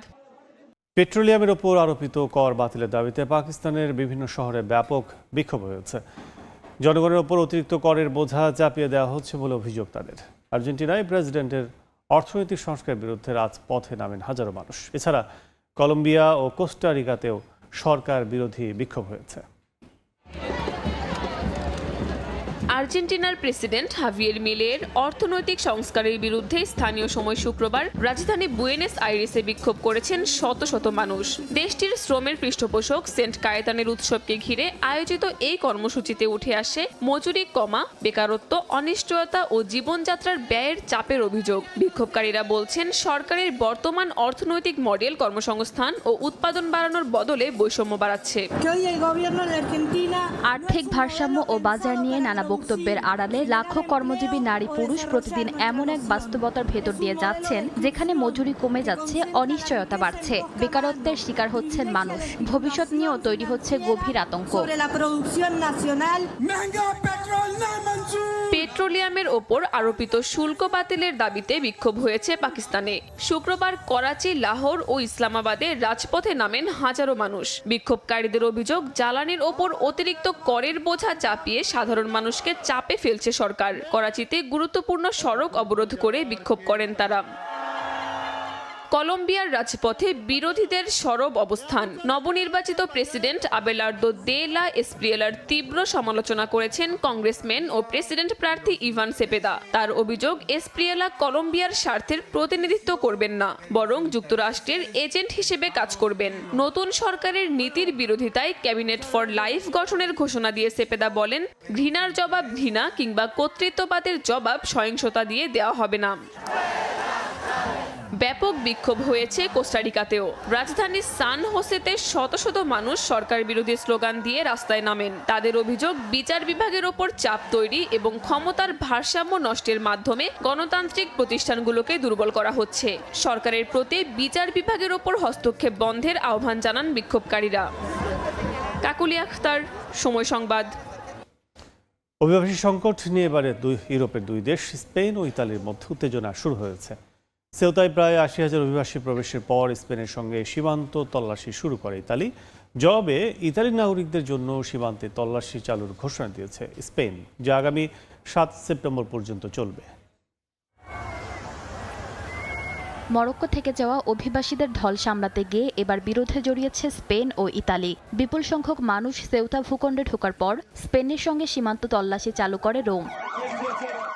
পেট্রোলিয়ামের ওপর আরোপিত কর বাতিলের দাবিতে পাকিস্তানের বিভিন্ন শহরে ব্যাপক বিক্ষোভ হয়েছে। জনগণের ওপর অতিরিক্ত করের বোঝা চাপিয়ে দেওয়া হচ্ছে বলে অভিযোগ তাদের। আর্জেন্টিনায় প্রেসিডেন্টের অর্থনৈতিক সংস্কারের বিরুদ্ধে রাজপথে নামেন হাজারো মানুষ। এছাড়া কলম্বিয়া ও কোস্টারিকাতেও সরকার বিরোধী বিক্ষোভ হয়েছে। আর্জেন্টিনার প্রেসিডেন্ট হাভিয়ের মিলের অর্থনৈতিক সংস্কারের বিরুদ্ধে স্থানীয় সময় শুক্রবার রাজধানী বুয়েনোস আইরেসে বিক্ষোভ করেছেন শত শত মানুষ। দেশটির শ্রমের পৃষ্ঠপোষক সেন্ট কায়েতানের উৎসবকে ঘিরে আয়োজিত এই কর্মসূচিতে উঠে আসে মজুরি কমা, বেকারত্ব, অনিশ্চয়তা ও জীবনযাত্রার ব্যয়ের চাপের অভিযোগ। বিক্ষোভকারীরা বলছেন, সরকারের বর্তমান অর্থনৈতিক মডেল কর্মসংস্থান ও উৎপাদন বাড়ানোর বদলে বৈষম্য বাড়াচ্ছে। আর্থিক ভারসাম্য ও বাজার নিয়ে নানা বক্তব্যের আড়ালে লাখো কর্মজীবী নারী পুরুষ প্রতিদিন এমন এক বাস্তবতার ভেতর দিয়ে যাচ্ছেন যেখানে মজুরি কমে যাচ্ছে, অনিশ্চয়তা বাড়ছে, বেকারত্বের শিকার হচ্ছেন মানুষ। ভবিষ্যৎ নিয়েও তৈরি হচ্ছে গভীর আতঙ্ক। পেট্রোলিয়ামের ওপর আরোপিত শুল্ক বাতিলের দাবিতে বিক্ষোভ হয়েছে পাকিস্তানে। শুক্রবার করাচি, লাহোর ও ইসলামাবাদে রাজপথে নামেন হাজারো মানুষ। বিক্ষোভকারীদের অভিযোগ, জ্বালানির ওপর অতিরিক্ত করের বোঝা চাপিয়ে সাধারণ মানুষকে চাপে ফেলছে সরকার। করাচিতে গুরুত্বপূর্ণ সড়ক অবরোধ করে বিক্ষোভ করেন তারা। কলম্বিয়ার রাজপথে বিরোধীদের সরব অবস্থান। নবনির্বাচিত প্রেসিডেন্ট আবেলার্দো দে লা এসপ্রিয়েলার তীব্র সমালোচনা করেছেন কংগ্রেসম্যান ও প্রেসিডেন্ট প্রার্থী ইভান সেপেদা। তার অভিযোগ, এসপ্রিয়েলা কলম্বিয়ার স্বার্থের প্রতিনিধিত্ব করবেন না, বরং যুক্তরাষ্ট্রের এজেন্ট হিসেবে কাজ করবেন। নতুন সরকারের নীতির বিরোধিতায় ক্যাবিনেট ফর লাইফ গঠনের ঘোষণা দিয়ে সেপেদা বলেন, ঘৃণার জবাব ঘৃণা কিংবা কর্তৃত্ববাদের জবাব সহিংসতা দিয়ে দেওয়া হবে না। ব্যাপক বিক্ষোভ হয়েছে কোস্টারিকাতেও। রাজধানী সান হোসেতে শত শত মানুষ সরকার বিরোধী স্লোগান দিয়ে রাস্তায় নামেন। তাদের অভিযোগ, বিচার বিভাগের ওপর চাপ তৈরি এবং ক্ষমতার ভারসাম্য নষ্টের মাধ্যমে গণতান্ত্রিক প্রতিষ্ঠানগুলোকে দুর্বল করা হচ্ছে। সরকারের প্রতি বিচার বিভাগের ওপর হস্তক্ষেপ বন্ধের আহ্বান জানান বিক্ষোভকারীরা। কাকুলি আখতার, সময় সংবাদ। অভিবাসী সংকট নিয়ে এবারে ইউরোপের দুই দেশ স্পেন ও ইতালির মধ্যে উত্তেজনা শুরু হয়েছে। সেউতায় প্রায় ৮০,০০০ অভিবাসী প্রবেশের পর স্পেনের সঙ্গে সীমান্ত তল্লাশি শুরু করে ইতালি। জবাবে ইতালির নাগরিকদের জন্য সীমান্তে তল্লাশি চালুর ঘোষণা দিয়েছে স্পেন, যা আগামী ৭ সেপ্টেম্বর পর্যন্ত চলবে। মরক্কো থেকে যাওয়া অভিবাসীদের ঢল সামলাতে গিয়ে এবার বিরোধে জড়িয়েছে স্পেন ও ইতালি। বিপুল সংখ্যক মানুষ সেউতা ভূখণ্ডে ঢোকার পর স্পেনের সঙ্গে সীমান্ত তল্লাশি চালু করে রোম।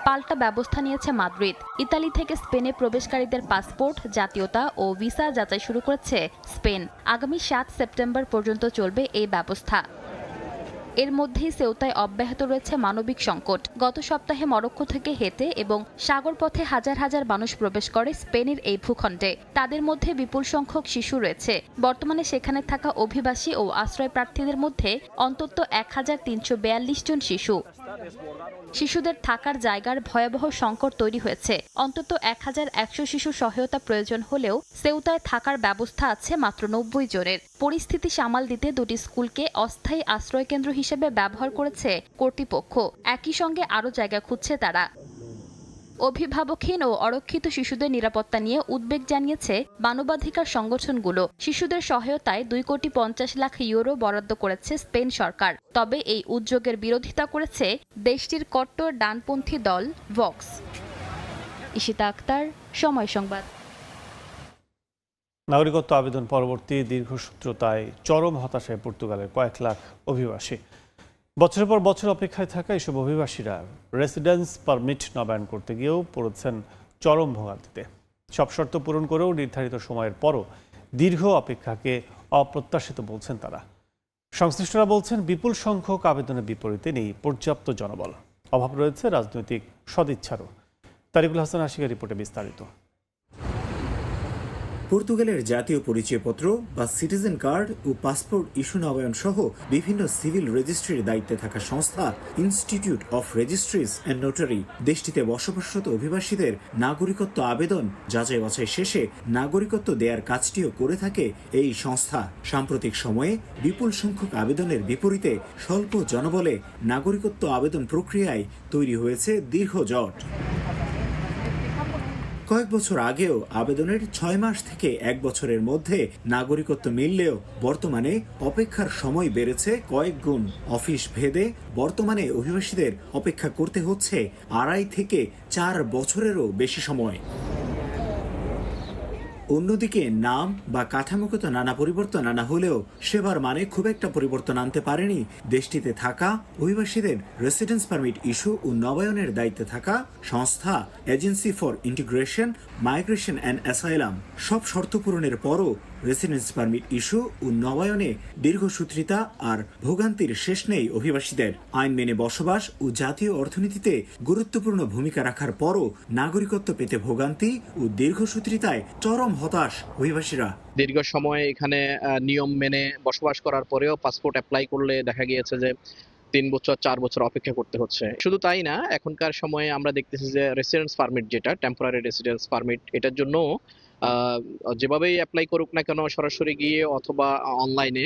পাল্টা ব্যবস্থা নিয়েছে মাদ্রিদ। ইতালি থেকে স্পেনে প্রবেশকারীদের পাসপোর্ট, জাতীয়তা ও ভিসা যাচাই শুরু করেছে স্পেন। আগামী ৭ সেপ্টেম্বর পর্যন্ত চলবে এই ব্যবস্থা। এর মধ্যেই সেউতায় অব্যাহত রয়েছে মানবিক সংকট। গত সপ্তাহে মরক্কো থেকে হেঁটে এবং সাগরপথে হাজার হাজার মানুষ প্রবেশ করে স্পেনের এই ভূখণ্ডে। তাদের মধ্যে বিপুল সংখ্যক শিশু রয়েছে। বর্তমানে সেখানে থাকা অভিবাসী ও আশ্রয় প্রার্থীদের মধ্যে অন্তত ১৩৪২ জন শিশু। শিশুদের থাকার জায়গার ভয়াবহ সংকট তৈরি হয়েছে। অন্তত ১১০০ শিশু সহায়তা প্রয়োজন হলেও সেউতায় থাকার ব্যবস্থা আছে মাত্র ৯০ জনের। পরিস্থিতি সামাল দিতে দুটি স্কুলকে অস্থায়ী আশ্রয়কেন্দ্র হিসেবে ব্যবহার করেছে কর্তৃপক্ষ। একই সঙ্গে আরও জায়গা খুঁজছে তারা। অভিভাবকহীন ও অরক্ষিত শিশুদের নিরাপত্তা নিয়ে উদ্বেগ জানিয়েছে মানবাধিকার সংগঠনগুলো। শিশুদের সহায়তায় ২,৫০,০০,০০০ ইউরো বরাদ্দ করেছে স্পেন সরকার। তবে এই উদ্যোগের বিরোধিতা করেছে দেশটির কট্টর ডানপন্থী দল ভক্স। ঈশিতা আক্তার, সময় সংবাদ। নাগরিকত্ব আবেদন পরবর্তী দীর্ঘসূত্রতায় চরম হতাশায় পর্তুগালের কয়েক লাখ অভিবাসী। বছরের পর বছর অপেক্ষায় থাকা এসব অভিবাসীরা রেসিডেন্স পারমিট নবায়ন করতে গিয়েও পড়েছেন চরম ভোগান্তিতে। সব শর্ত পূরণ করেও নির্ধারিত সময়ের পরও দীর্ঘ অপেক্ষাকে অপ্রত্যাশিত বলছেন তারা। সংশ্লিষ্টরা বলছেন বিপুল সংখ্যক আবেদনের বিপরীতে নেই পর্যাপ্ত জনবল, অভাব রয়েছে রাজনৈতিক সদিচ্ছারও। তারিকুল হাসান আশিকের রিপোর্টে বিস্তারিত। পর্তুগালের জাতীয় পরিচয়পত্র বা সিটিজেন কার্ড ও পাসপোর্ট ইস্যু নবায়ন সহ বিভিন্ন সিভিল রেজিস্ট্রির দায়িত্বে থাকা সংস্থা ইনস্টিটিউট অফ রেজিস্ট্রিজ অ্যান্ড নোটারি দেশটিতে বসবাসরত অভিবাসীদের নাগরিকত্ব আবেদন যাচাই বাছাই শেষে নাগরিকত্ব দেওয়ার কাজটিও করে থাকে এই সংস্থা। সাম্প্রতিক সময়ে বিপুল সংখ্যক আবেদনের বিপরীতে স্বল্প জনবলে নাগরিকত্ব আবেদন প্রক্রিয়ায় তৈরি হয়েছে দীর্ঘ জট। কয়েক বছর আগেও আবেদনের 6 মাস থেকে 1 বছরের মধ্যে নাগরিকত্ব মিললেও বর্তমানে অপেক্ষার সময় বেড়েছে কয়েক গুণ। অফিস ভেদে বর্তমানে অভিবাসীদের অপেক্ষা করতে হচ্ছে 2.5 থেকে 4 বছরেরও বেশি সময়। অন্যদিকে নাম বা কাঠামোগত নানা পরিবর্তন আনা হলেও সেবার মানে খুব একটা পরিবর্তন আনতে পারেনি দেশটিতে থাকা অভিবাসীদের রেসিডেন্স পারমিট ইস্যু ও নবায়নের দায়িত্বে থাকা সংস্থা agency for integration, migration and asylum. সব শর্ত পূরণের পরও রেসিডেন্স পারমিট ইস্যু ও নবায়নে দীর্ঘসূত্রিতা আর ভোগান্তির শেষ নেই অভিবাসীদের। আইন মেনে বসবাস ও জাতীয় অর্থনীতিতে গুরুত্বপূর্ণ ভূমিকা রাখার পরও নাগরিকত্ব পেতে ভোগান্তি ও দীর্ঘসূত্রিতায় চরম হতাশ অভিবাসীরা। দীর্ঘ সময় এখানে নিয়ম মেনে বসবাস করার পরেও পাসপোর্ট অ্যাপ্লাই করলে দেখা গিয়েছে যে 3 বছর 4 বছর অপেক্ষা করতে হচ্ছে। শুধু তাই না, এখনকার সময়ে আমরা দেখতেছি যে রেসিডেন্স পারমিট, যেটা টেম্পোরারি রেসিডেন্স পারমিট, এটার জন্য যেভাবেই অ্যাপ্লাই করুক না কেন, সরাসরি গিয়ে অথবা অনলাইনে,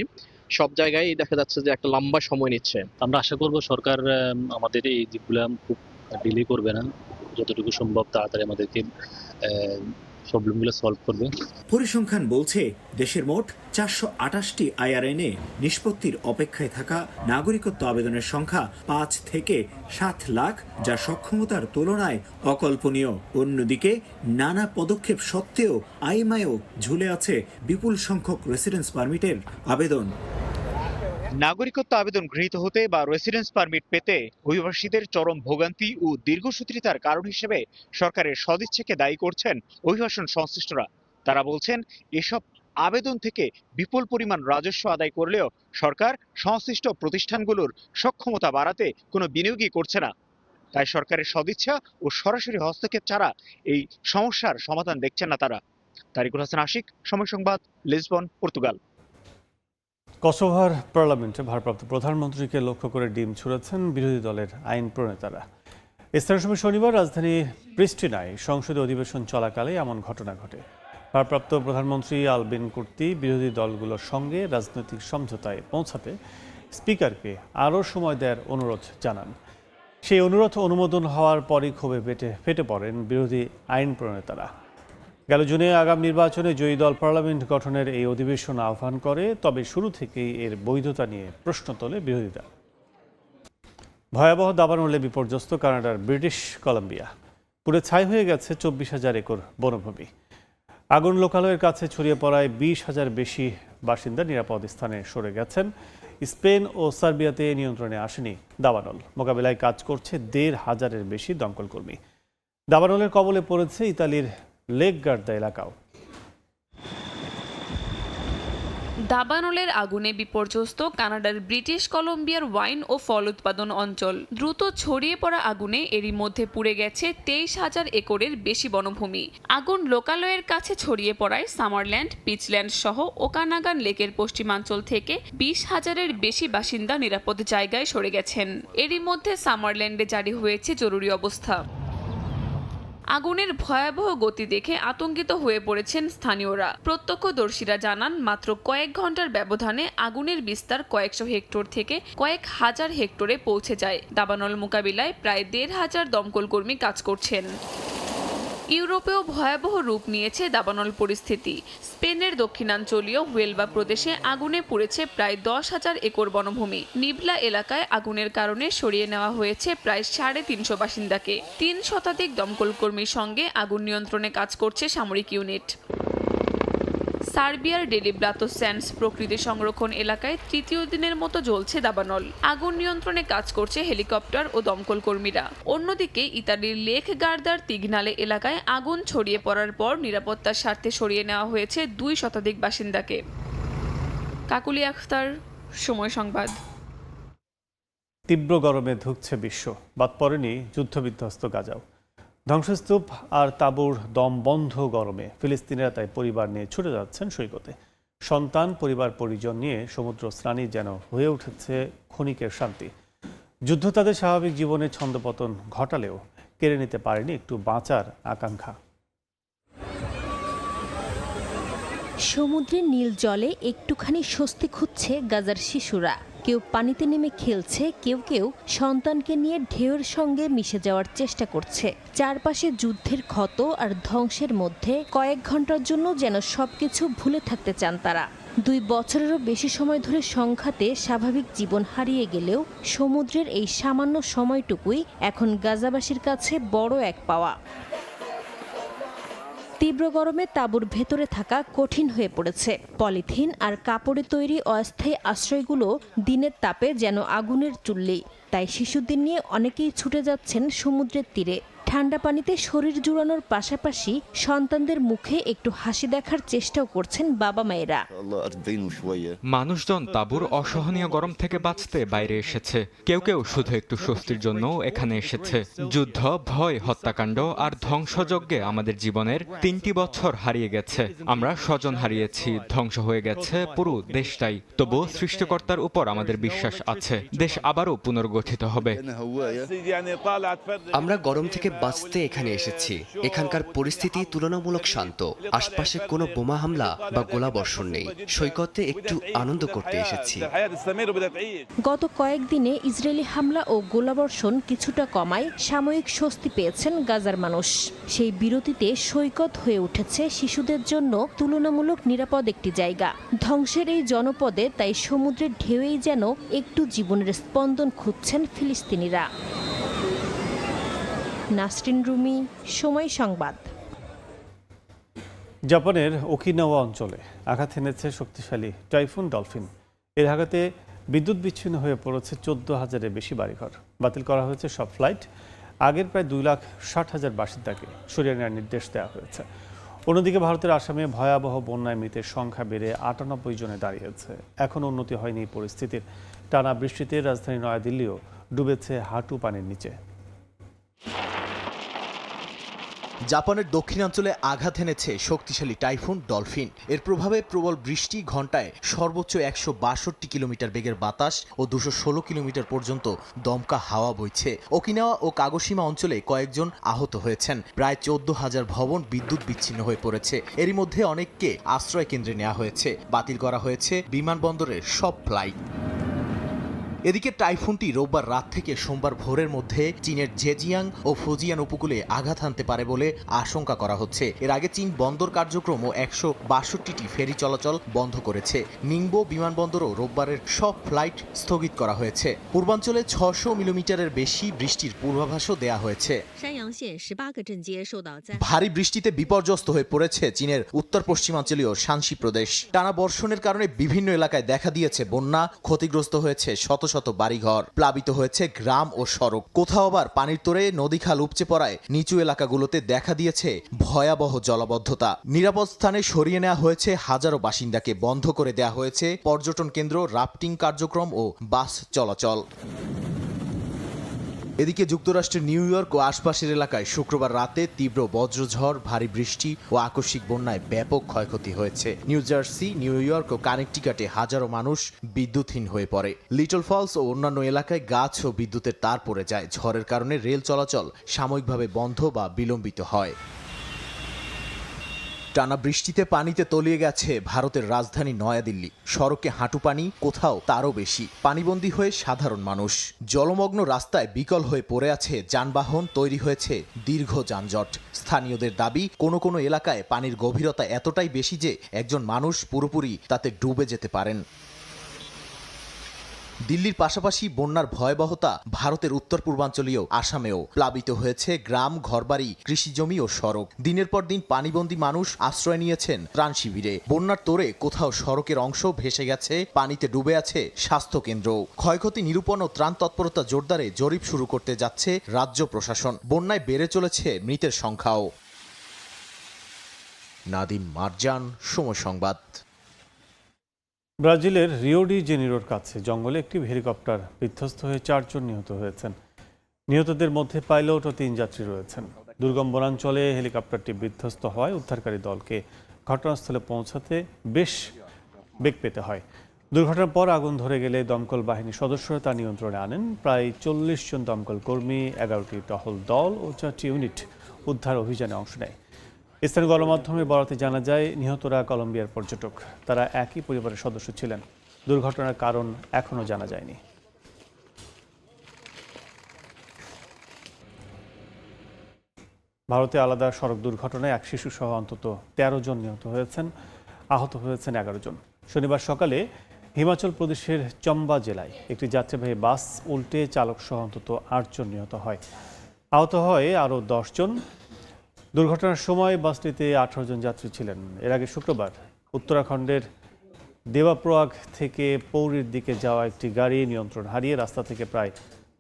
সব জায়গায় দেখা যাচ্ছে যে একটা লম্বা সময় নিচ্ছে। আমরা আশা করব সরকার আমাদের এই দিকগুলো খুব ডিলে করবে না, যতটুকু সম্ভব তাড়াতাড়ি আমাদেরকে প্রবলেমগুলো সলভ করবে। পরিসংখ্যান বলছে দেশের মোট 428টি আইআরএনএ নিষ্পত্তির অপেক্ষায় থাকা নাগরিকত্ব আবেদনের সংখ্যা 5 থেকে 7 লাখ, যা সক্ষমতার তুলনায় অকল্পনীয়। অন্যদিকে নানা পদক্ষেপ সত্ত্বেও আইমায়ও ঝুলে আছে বিপুল সংখ্যক রেসিডেন্স পারমিটের আবেদন। নাগরিকত্ব আবেদন গৃহীত হতে বা রেসিডেন্স পারমিট পেতে অভিবাসীদের চরম ভোগান্তি ও দীর্ঘসূত্রিতার কারণ হিসেবে সরকারের সদিচ্ছাকে দায়ী করছেন অভিবাসন সংশ্লিষ্টরা। তারা বলছেন এসব আবেদন থেকে বিপুল পরিমাণ রাজস্ব আদায় করলেও সরকার সংশ্লিষ্ট প্রতিষ্ঠানগুলোর সক্ষমতা বাড়াতে কোনো বিনিয়োগই করছে না। তাই সরকারের সদিচ্ছা ও সরাসরি হস্তক্ষেপ ছাড়া এই সমস্যার সমাধান দেখছেন না তারা। তারিকুল হাসান আশিক, সময় সংবাদ, লিসবন, পর্তুগাল। কসোভোর পার্লামেন্টে ভারপ্রাপ্ত প্রধানমন্ত্রীকে লক্ষ্য করে ডিম ছুড়েছেন বিরোধী দলের আইন প্রণেতারা। স্থানীয় সময় শনিবার রাজধানী প্রিস্টিনায় সংসদীয় অধিবেশন চলাকালে এমন ঘটনা ঘটে। ভারপ্রাপ্ত প্রধানমন্ত্রী আলবিন কুর্তি বিরোধী দলগুলোর সঙ্গে রাজনৈতিক সমঝোতায় পৌঁছাতে স্পিকারকে আরও সময় দেওয়ার অনুরোধ জানান। সেই অনুরোধ অনুমোদন হওয়ার পরই ক্ষোভে ফেটে পড়েন বিরোধী আইন প্রণেতারা। গেল জুনে আগামী নির্বাচনে জয়ী দল পার্লামেন্ট গঠনের এই অধিবেশন আহ্বান করে, তবে শুরু থেকেই এর বৈধতা নিয়ে প্রশ্ন তোলে বিরোধীরা। ভয়াবহ দাবানলে বিপর্যস্ত কানাডার ব্রিটিশ কলাম্বিয়া। পুড়ে ছাই হয়ে গেছে 24,000 একর বনভূমি। আগুন লোকালয়ের কাছে ছড়িয়ে পড়ায় 20,000 বেশি বাসিন্দা নিরাপদ স্থানে সরে গেছেন। স্পেন ও সার্বিয়াতে নিয়ন্ত্রণে আসেনি দাবানল। মোকাবিলায় কাজ করছে 1,500-এর বেশি দমকল কর্মী। দাবানলের কবলে পড়েছে ইতালির লেক গার্দা এলাকাও। দাবানলের আগুনে বিপর্যস্ত কানাডার ব্রিটিশ কলম্বিয়ার ওয়াইন ও ফল উৎপাদন অঞ্চল। দ্রুত ছড়িয়ে পড়া আগুনে এরই মধ্যে পুড়ে গেছে 23,000 একরের বেশি বনভূমি। আগুন লোকালয়ের কাছে ছড়িয়ে পড়ায় সামারল্যান্ড, পিচল্যান্ড সহ ওকানাগান লেকের পশ্চিমাঞ্চল থেকে 20,000-এর বেশি বাসিন্দা নিরাপদ জায়গায় সরে গেছেন। এরই মধ্যে সামারল্যান্ডে জারি হয়েছে জরুরি অবস্থা। আগুনের ভয়াবহ গতি দেখে আতঙ্কিত হয়ে পড়েছেন স্থানীয়রা। প্রত্যক্ষদর্শীরা জানান, মাত্র কয়েক ঘন্টার ব্যবধানে আগুনের বিস্তার কয়েকশো হেক্টর থেকে কয়েক হাজার হেক্টরে পৌঁছে যায়। দাবানল মোকাবিলায় প্রায় 1,500 দমকল কর্মী কাজ করছেন। ইউরোপেও ভয়াবহ রূপ নিয়েছে দাবানল পরিস্থিতি। স্পেনের দক্ষিণাঞ্চলীয় হুয়েলবা প্রদেশে আগুনে পুড়েছে প্রায় 10,000 একর বনভূমি। নিবলা এলাকায় আগুনের কারণে সরিয়ে নেওয়া হয়েছে প্রায় 350 বাসিন্দাকে। 3 শতাধিক দমকল কর্মীর সঙ্গে আগুন নিয়ন্ত্রণে কাজ করছে সামরিক ইউনিট। সার্বিয়ার ডেলিব্রাতো স্যান্ডস প্রকৃতি সংরক্ষণ এলাকায় তৃতীয় দিনের মতো জ্বলছে দাবানল। আগুন নিয়ন্ত্রণে কাজ করছে হেলিকপ্টার ও দমকল কর্মীরা। অন্যদিকে ইতালির লেক গার্দার তিগনালে এলাকায় আগুন ছড়িয়ে পড়ার পর নিরাপত্তার স্বার্থে সরিয়ে নেওয়া হয়েছে 2 শতাধিক বাসিন্দাকে। কাকুলি আখতার, সময় সংবাদ। তীব্র গরমে ধুঁকছে বিশ্ব, বাদ পড়েনি যুদ্ধবিধ্বস্ত গাজাও। ধ্বংসস্তূপ আর তাঁবুর দমবন্ধ গরমে ফিলিস্তিনিরা তাই পরিবার নিয়ে ছুটে যাচ্ছেন সৈকতে। সন্তান, পরিবার পরিজন নিয়ে সমুদ্র স্নানই যেন হয়ে উঠেছে ক্ষণিকের শান্তি। যুদ্ধ তাদের স্বাভাবিক জীবনে ছন্দপতন ঘটালেও কেড়ে নিতে পারেনি একটু বাঁচার আকাঙ্ক্ষা। সমুদ্রের নীল জলে একটুখানি স্বস্তি খুঁজছে গাজার শিশুরা। কেউ পানিতে নেমে খেলছে, কেউ কেউ সন্তানকে নিয়ে ঢেউয়ের সঙ্গে মিশে যাওয়ার চেষ্টা করছে। চারপাশে যুদ্ধের ক্ষত আর ধ্বংসের মধ্যে কয়েক ঘন্টার জন্য যেন সবকিছু ভুলে থাকতে চান তারা। 2 বছরেরও বেশি সময় ধরে সংঘাতে স্বাভাবিক জীবন হারিয়ে গেলেও সমুদ্রের এই সামান্য সময়টুকুই এখন গাজাবাসীর কাছে বড় এক পাওয়া। তীব্র গরমে তাঁবুর ভেতরে থাকা কঠিন হয়ে পড়েছে। পলিথিন আর কাপড়ে তৈরি অস্থায়ী আশ্রয়গুলো দিনের তাপে যেন আগুনের চুল্লি। তাই শিশুদের নিয়ে অনেকেই ছুটে যাচ্ছেন সমুদ্রের তীরে। ঠান্ডা পানিতে শরীর জুড়ানোর পাশাপাশি সন্তানদের মুখে একটু হাসি দেখার চেষ্টাও করছেন বাবা মায়েরা। মানুষজন তাঁবুর অসহনীয় গরম থেকে বাঁচতে বাইরে এসেছে। কেউ কেউ শুধু একটু স্বস্তির জন্য এখানে এসেছে। যুদ্ধ, ভয়, হত্যাকাণ্ড আর ধ্বংসযজ্ঞে আমাদের জীবনের 3টি বছর হারিয়ে গেছে। আমরা স্বজন হারিয়েছি, ধ্বংস হয়ে গেছে পুরো দেশটাই। তবুও সৃষ্টিকর্তার উপর আমাদের বিশ্বাস আছে, দেশ আবারও পুনর্গঠিত হবে। আমরা গরম থেকে বাঁচতে এখানে এসেছি। এখানকার পরিস্থিতি তুলনামূলক শান্ত। আশপাশে কোনো বোমা হামলা বা গোলাবর্ষণ নেই। সৈকতে একটু আনন্দ করতে এসেছি। গত কয়েকদিনে ইসরায়েলি হামলা ও গোলাবর্ষণ কিছুটা কমায় সাময়িক স্বস্তি পেয়েছেন গাজার মানুষ। সেই বিরতিতে সৈকত হয়ে উঠেছে শিশুদের জন্য তুলনামূলক নিরাপদ একটি জায়গা। ধ্বংসের এই জনপদে তাই সমুদ্রের ঢেউয়েই যেন একটু জীবনের স্পন্দন খুঁজছেন ফিলিস্তিনিরা। নাসরিন রুমি, সময় সংবাদ। জাপানের ওকিনাওয়া অঞ্চলে আঘাত এনেছে শক্তিশালী টাইফুন ডলফিন। এর আঘাতে বিদ্যুৎ বিচ্ছিন্ন হয়ে পড়েছে 14,000-এর বেশি বাড়িঘর। বাতিল করা হয়েছে সব ফ্লাইট। আগের প্রায় 2,60,000 বাসিন্দাকে সরিয়ে নেওয়ার নির্দেশ দেওয়া হয়েছে। অন্যদিকে ভারতের আসামে ভয়াবহ বন্যায় মৃতের সংখ্যা বেড়ে 98 জনে দাঁড়িয়েছে। এখনও উন্নতি হয়নি পরিস্থিতির। টানা বৃষ্টিতে রাজধানী নয়াদিল্লিও ডুবেছে হাঁটু পানির নিচে। জাপানের দক্ষিণাঞ্চলে আঘাত এনেছে শক্তিশালী টাইফুন ডলফিন। এর প্রভাবে প্রবল বৃষ্টি, ঘন্টায় সর্বোচ্চ 162 কিলোমিটার বেগের বাতাস ও 216 কিলোমিটার পর্যন্ত দমকা হাওয়া বইছে। ওকিনাওয়া ও কাগোশিমা অঞ্চলে কয়েকজন আহত হয়েছেন। প্রায় 14,000 ভবন বিদ্যুৎ বিচ্ছিন্ন হয়ে পড়েছে। এরই মধ্যে অনেককে আশ্রয় কেন্দ্রে নেওয়া হয়েছে। বাতিল করা হয়েছে বিমানবন্দরের সব ফ্লাইট। এদিকে টাইফুনটি রোববার রাত থেকে সোমবার ভোরের মধ্যে চীনের জেজিয়াং ও ফুজিয়ান উপকূলে আঘাত হানতে পারে বলে আশঙ্কা করা হচ্ছে। এর আগে চীন বন্দর কার্যক্রম ও 162টি ফেরি চলাচল বন্ধ করেছে। নিংবো বিমানবন্দরও রোববারের সব ফ্লাইট স্থগিত করা হয়েছে। পূর্বাঞ্চলে 600 মিলিমিটারের বেশি বৃষ্টির পূর্বাভাসও দেয়া হয়েছে। ভারী বৃষ্টিতে বিপর্যস্ত হয়ে পড়েছে চীনের উত্তর পশ্চিমাঞ্চলীয় শানসি প্রদেশ। টানা বর্ষণের কারণে বিভিন্ন এলাকায় দেখা দিয়েছে বন্যা, ক্ষতিগ্রস্ত হয়েছে শত শত বাড়িঘর, প্লাবিত হয়েছে গ্রাম ও সড়ক। কোথাও আবার পানির তোড়ে নদীখাল উপচে পড়ায় নিচু এলাকাগুলোতে দেখা দিয়েছে ভয়াবহ জলাবদ্ধতা। নিরাপদ স্থানে সরিয়ে নেওয়া হয়েছে হাজারো বাসিন্দাকে। বন্ধ করে দেওয়া হয়েছে পর্যটন কেন্দ্র, রাফটিং কার্যক্রম ও বাস চলাচল। এদিকে যুক্তরাষ্ট্রের নিউ ইয়র্ক ও আশপাশের এলাকায় শুক্রবার রাতে তীব্র বজ্রঝড়, ভারী বৃষ্টি ও আকস্মিক বন্যায় ব্যাপক ক্ষয়ক্ষতি হয়েছে। নিউ জার্সি, নিউ ইয়র্ক ও কানেকটিকাটে হাজারো মানুষ বিদ্যুৎহীন হয়ে পড়ে। লিটল ফলস ও অন্যান্য এলাকায় গাছ ও বিদ্যুতের তার পড়ে যায়। ঝড়ের কারণে রেল চলাচল সাময়িকভাবে বন্ধ বা বিলম্বিত হয়। টানা বৃষ্টিতে পানিতে তলিয়ে গেছে ভারতের রাজধানী নয়াদিল্লি। সড়কে হাঁটু পানি, কোথাও তারও বেশি। পানিবন্দী হয়ে সাধারণ মানুষ। জলমগ্ন রাস্তায় বিকল হয়ে পড়ে আছে যানবাহন, তৈরি হয়েছে দীর্ঘ যানজট। স্থানীয়দের দাবি, কোনো কোনো এলাকায় পানির গভীরতা এতটাই বেশি যে একজন মানুষ পুরোপুরি তাতে ডুবে যেতে পারেন। দিল্লির পাশাপাশি বন্যার ভয়াবহতা ভারতের উত্তর পূর্বাঞ্চলীয় আসামেও। প্লাবিত হয়েছে গ্রাম, ঘরবাড়ি, কৃষিজমি ও সড়ক। দিনের পর দিন পানিবন্দী মানুষ আশ্রয় নিয়েছেন ত্রাণ শিবিরে। বন্যার তোড়ে কোথাও সড়কের অংশ ভেসে গেছে, পানিতে ডুবে আছে স্বাস্থ্যকেন্দ্র। ক্ষয়ক্ষতি নিরূপণ ও ত্রাণ তৎপরতা জোরদারে জরিপ শুরু করতে যাচ্ছে রাজ্য প্রশাসন। বন্যায় বেড়ে চলেছে মৃতের সংখ্যাও। নাদিম মারজান, সময় সংবাদ। ব্রাজিলের রিও ডি জেনিরোর কাছে জঙ্গলে একটি হেলিকপ্টার বিধ্বস্ত হয়ে 4 জন নিহত হয়েছেন। নিহতদের মধ্যে পাইলট ও 3 যাত্রী রয়েছেন। দুর্গম বনাঞ্চলে হেলিকপ্টারটি বিধ্বস্ত হওয়ায় উদ্ধারকারী দলকে ঘটনাস্থলে পৌঁছাতে বেশ বেগ পেতে হয়। দুর্ঘটনার পর আগুন ধরে গেলে দমকল বাহিনীর সদস্যরা তা নিয়ন্ত্রণে আনেন। প্রায় 40 জন দমকল কর্মী, 11টি টহল দল ও 4টি ইউনিট উদ্ধার অভিযানে অংশ নেয়। স্থানীয় গণমাধ্যমে বরাতে জানা যায়, নিহতরা কলম্বিয়ার পর্যটক। তারা একই পরিবারের সদস্য ছিলেন। দুর্ঘটনার কারণ এখনও জানা যায়নি। ভারতে আলাদা সড়ক দুর্ঘটনায় এক শিশুসহ অন্তত 13 জন নিহত হয়েছেন, আহত হয়েছেন 11 জন। শনিবার সকালে হিমাচল প্রদেশের চম্বা জেলায় একটি যাত্রীবাহী বাস উল্টে চালকসহ অন্তত 8 জন নিহত হয়। আহত হয় আরও 10 জন। দুর্ঘটনার সময় বাসটিতে 18 জন যাত্রী ছিলেন। এর আগে শুক্রবার উত্তরাখণ্ডের দেবাপ্রয়াগ থেকে পৌরির দিকে যাওয়া একটি গাড়ি নিয়ন্ত্রণ হারিয়ে রাস্তা থেকে প্রায়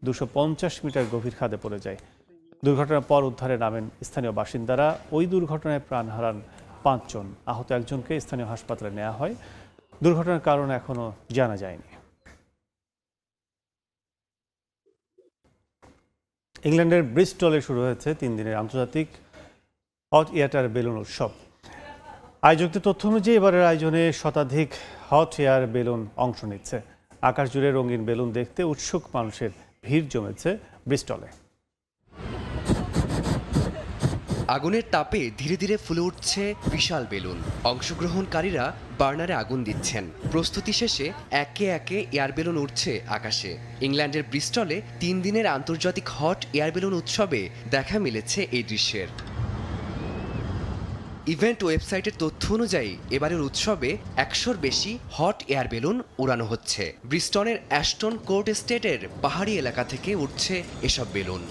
250 মিটার গভীর খাদে পড়ে যায়। দুর্ঘটনার পর উদ্ধারে নামেন স্থানীয় বাসিন্দারা। ওই দুর্ঘটনায় প্রাণ হারান 5 জন। আহত একজনকে স্থানীয় হাসপাতালে নেওয়া হয়। দুর্ঘটনার কারণ এখনও জানা যায়নি। ইংল্যান্ডের ব্রিস্টলে শুরু হয়েছে 3 দিনের আন্তর্জাতিক হট এয়ার বেলুন উৎসব। আয়োজকদের তথ্য অনুযায়ী এবারের আয়োজনে শতাধিক হট এয়ার বেলুন অংশ নিচ্ছে। আকাশ জুড়ে রঙিন বেলুন দেখতে উৎসুক মানুষের ভিড় জমেছে ব্রিস্টলে। আগুনের তাপে ধীরে ধীরে ফুলে উঠছে বিশাল বেলুন। অংশগ্রহণকারীরা বার্নারে আগুন দিচ্ছেন। প্রস্তুতি শেষে একে একে এয়ার বেলুন উঠছে আকাশে। ইংল্যান্ডের ব্রিস্টলে 3 দিনের আন্তর্জাতিক হট এয়ার বেলুন উৎসবে দেখা মিলেছে এই দৃশ্যের। ইভেন্ট ওয়েবসাইটের তথ্য অনুযায়ী এবারের উৎসবে 100-র বেশি হট এয়ার বেলুন উড়ানো হচ্ছে। ব্রিস্টনের অ্যাস্টন কোর্ট এস্টেটের পাহাড়ি এলাকা থেকে উঠছে এসব বেলুন।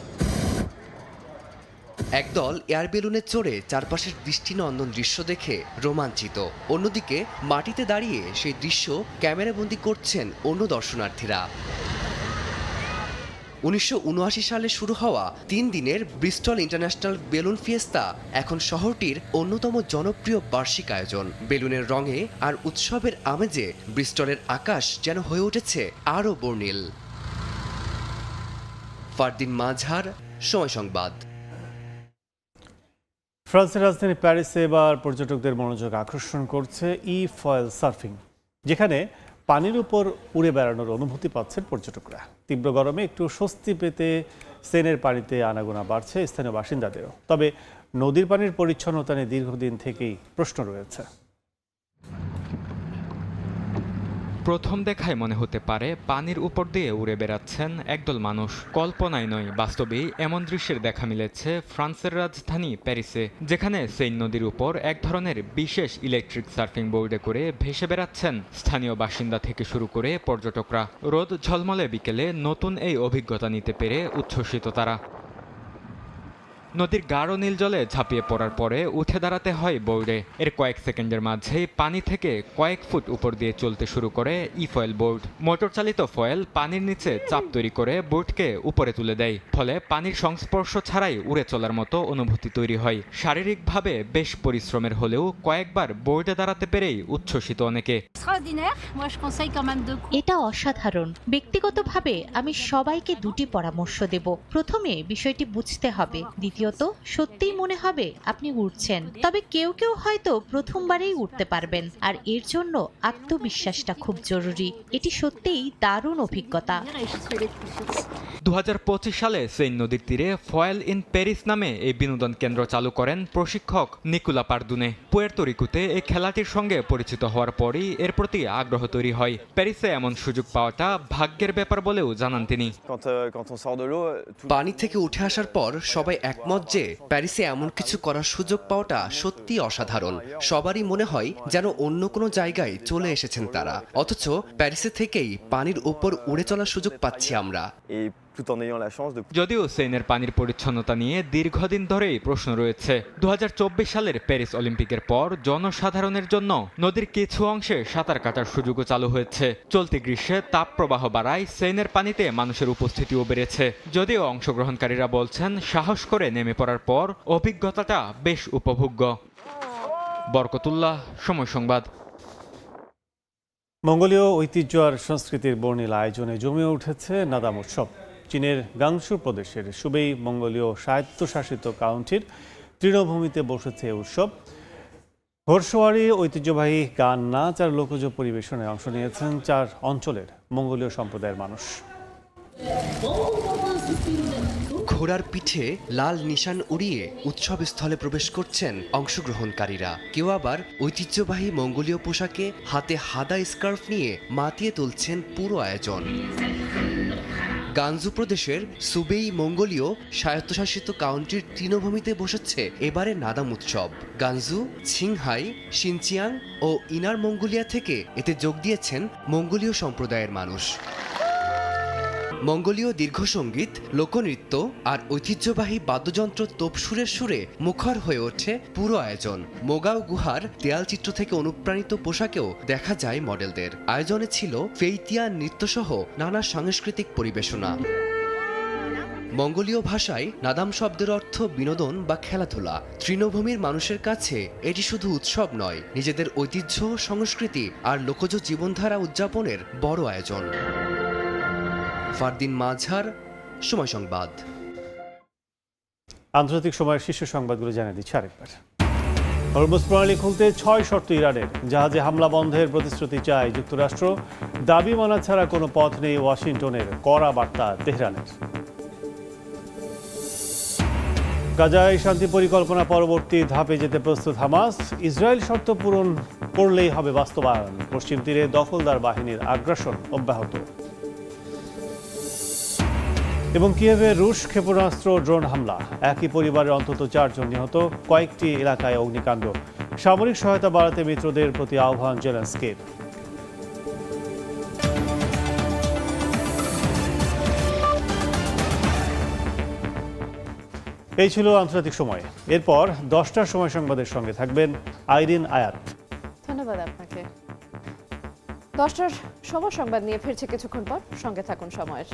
একদল এয়ার বেলুনে চড়ে চারপাশের দৃষ্টিনন্দন দৃশ্য দেখে রোমাঞ্চিত। অন্যদিকে মাটিতে দাঁড়িয়ে সেই দৃশ্য ক্যামেরাবন্দি করছেন অন্য দর্শনার্থীরা। 1979 সালে শুরু হওয়া 3 দিনের ব্রিস্টল ইন্টারন্যাশনাল বেলুন ফিয়েস্তা এখন শহরটির অন্যতম জনপ্রিয় বার্ষিক আয়োজন। বেলুনের রঙে আর উৎসবের আমেজে ব্রিস্টলের আকাশ যেন হয়ে উঠেছে আরও বর্ণিল। ফারদিন মাঝার, সময় সংবাদ। ফ্রান্সের রাজধানী প্যারিসে এবার পর্যটকদের মনোযোগ আকর্ষণ করছে ফয়েল সার্ফিং, যেখানে পানির উপর উড়ে বেড়ানোর অনুভূতি পাচ্ছেন পর্যটকরা। তীব্র গরমে একটু স্বস্তি পেতে সেনের পানিতে আনাগোনা বাড়ছে স্থানীয় বাসিন্দাদেরও। তবে নদীর পানির পরিচ্ছন্নতা নিয়ে দীর্ঘদিন থেকেই প্রশ্ন রয়েছে। প্রথম দেখায় মনে হতে পারে পানির উপর দিয়ে উড়ে বেড়াচ্ছেন একদল মানুষ। কল্পনায় নয়, বাস্তবেই এমন দৃশ্যের দেখা মিলেছে ফ্রান্সের রাজধানী প্যারিসে, যেখানে সেইন নদীর উপর এক ধরনের বিশেষ ইলেকট্রিক সার্ফিং বোর্ডে করে ভেসে বেড়াচ্ছেন স্থানীয় বাসিন্দা থেকে শুরু করে পর্যটকরা। রোদ ঝলমলে বিকেলে নতুন এই অভিজ্ঞতা নিতে পেরে উচ্ছ্বসিত তারা। নদীর গাঢ় নীল জলে ঝাঁপিয়ে পড়ার পরে উঠে দাঁড়াতে হয় বোর্ডে। এর কয়েক সেকেন্ডের মাঝেই পানি থেকে কয়েক ফুট উপর দিয়ে চলতে শুরু করে ফয়েল বোর্ড। মোটর চালিত ফয়েল পানির নিচে চাপ তৈরি করে বোর্ডকে উপরে তুলে দেয়, ফলে পানির সংস্পর্শ ছাড়াই উড়ে চলার মতো অনুভূতি তৈরি হয়। শারীরিকভাবে বেশ পরিশ্রমের হলেও কয়েকবার বোর্ডে দাঁড়াতে পেরেই উচ্ছ্বসিত অনেকে। এটা অসাধারণ। ব্যক্তিগতভাবে আমি সবাইকে 2টি পরামর্শ দেব। প্রথমে বিষয়টি বুঝতে হবে, দ্বিতীয়ত সত্যিই মনে হবে আপনি উড়ছেন। তবে কেউ কেউ হয়তো প্রথমবারেই উঠতে পারবেন, আর এর জন্য আত্মবিশ্বাসটা খুব জরুরি। এটি সত্যিই দারুণ অভিজ্ঞতা। 2025 সালে সেইন নদীর তীরে ফয়েল ইন প্যারিস নামে এই বিনোদন কেন্দ্র চালু করেন প্রশিক্ষক নিকোলা পারদুনে। পুয়ের্তো রিকোতে এই খেলাটির সঙ্গে পরিচিত হওয়ার পরই এর প্রতি আগ্রহ তৈরি হয়। প্যারিসে এমন সুযোগ পাওয়াটা ভাগ্যের ব্যাপার বলেও জানান তিনি। পানি থেকে উঠে আসার পর সবাই একমত যে প্যারিসে এমন কিছু করার সুযোগ পাওয়াটা সত্যি অসাধারণ। সবারই মনে হয় যেন অন্য কোনো জায়গায় চলে এসেছেন তারা, অথচ প্যারিসে থেকেই পানির উপর উড়ে চলার সুযোগ পাচ্ছি আমরা। যদিও সেইনের পানির পরিচ্ছন্নতা নিয়ে দীর্ঘদিন ধরেই প্রশ্ন রয়েছে। 2024 সালের প্যারিস অলিম্পিকের পর জনসাধারণের জন্য নদীর কিছু অংশে সাঁতার কাটার সুযোগও চালু হয়েছে। চলতি গ্রীষ্মে তাপপ্রবাহ বাড়ায় সেইনের পানিতে মানুষের উপস্থিতিও বেড়েছে। যদিও অংশগ্রহণকারীরা বলছেন সাহস করে নেমে পড়ার পর অভিজ্ঞতাটা বেশ উপভোগ্য। বরকতুল্লাহ, সময় সংবাদ। মঙ্গোলীয় ঐতিহ্য আর সংস্কৃতির বর্ণিল আয়োজনে জমে উঠেছে নাদাম উৎসব। চীনের গাংসু প্রদেশের সুবেই মঙ্গোলীয় স্বায়ত্তশাসিত কাউন্টির তৃণভূমিতে বসেছে এই উৎসব। ঘোড়সওয়ারি, ঐতিহ্যবাহী গান, নাচ আর লোকজ পরিবেশনায় অংশ নিয়েছেন 4 অঞ্চলের মঙ্গোলীয় সম্প্রদায়ের মানুষ। ঘোড়ার পিঠে লাল নিশান উড়িয়ে উৎসবস্থলে প্রবেশ করছেন অংশগ্রহণকারীরা। কেউ আবার ঐতিহ্যবাহী মঙ্গোলীয় পোশাকে হাতে হাদা স্কার্ফ নিয়ে মাতিয়ে তুলছেন পুরো আয়োজন। গানজু প্রদেশের সুবেই মঙ্গোলীয় স্বায়ত্তশাসিত কাউন্টির তৃণভূমিতে বসেছে এবারে নাদাম উৎসব। গানজু, ছিংহাই, শিনচিয়াং ও ইনার মঙ্গোলিয়া থেকে এতে যোগ দিয়েছেন মঙ্গোলীয় সম্প্রদায়ের মানুষ। মঙ্গোলীয় দীর্ঘসঙ্গীত, লোকনৃত্য আর ঐতিহ্যবাহী বাদ্যযন্ত্র তোপসুরের সুরে মুখর হয়ে ওঠে পুরো আয়োজন। মোগাও গুহার দেয়ালচিত্র থেকে অনুপ্রাণিত পোশাকেও দেখা যায় মডেলদের। আয়োজনে ছিল ফেইতিয়া নৃত্যসহ নানা সাংস্কৃতিক পরিবেশনা। মঙ্গোলীয় ভাষায় নাদাম শব্দের অর্থ বিনোদন বা খেলাধুলা। তৃণভূমির মানুষের কাছে এটি শুধু উৎসব নয়, নিজেদের ঐতিহ্য, সংস্কৃতি আর লোকজ জীবনধারা উদযাপনের বড় আয়োজন। ফারদিন মাঝার, সময় সংবাদ। আন্তর্জাতিক সময়ের শীর্ষ সংবাদগুলো জানিয়ে দিচ্ছি আরেকবার। হরমুজ প্রণালী খুলতে 6 শর্ত ইরানের। জাহাজে হামলা বন্ধের প্রতিশ্রুতি চায় যুক্তরাষ্ট্র। দাবি মানা ছাড়া কোনো পথ নেই ওয়াশিংটনের, কড়া বার্তা তেহরানের। গাজায় শান্তি পরিকল্পনা পরবর্তী ধাপে যেতে প্রস্তুত হামাস। ইসরায়েল শর্ত পূরণ করলেই হবে বাস্তবায়ন। পশ্চিম তীরে দখলদার বাহিনীর আগ্রাসন অব্যাহত। এবং কিয়েভে রুশ ক্ষেপণাস্ত্র ড্রোন হামলা, একই পরিবারের অন্তত 4 জন নিহত, কয়েকটি এলাকায় অগ্নিকাণ্ড। সামরিক সহায়তা বাড়াতে মিত্রদের প্রতি আহ্বান জেলেনস্কির। এই ছিল আন্তর্জাতিক সময়। এরপর 10টার সময় সংবাদের সঙ্গে থাকবেন আইরিন আয়াত। ধন্যবাদ আপনাকে। 10টার সময় সংবাদ নিয়ে ফিরছে কিছুক্ষণ পর, সঙ্গে থাকুন সময়ের।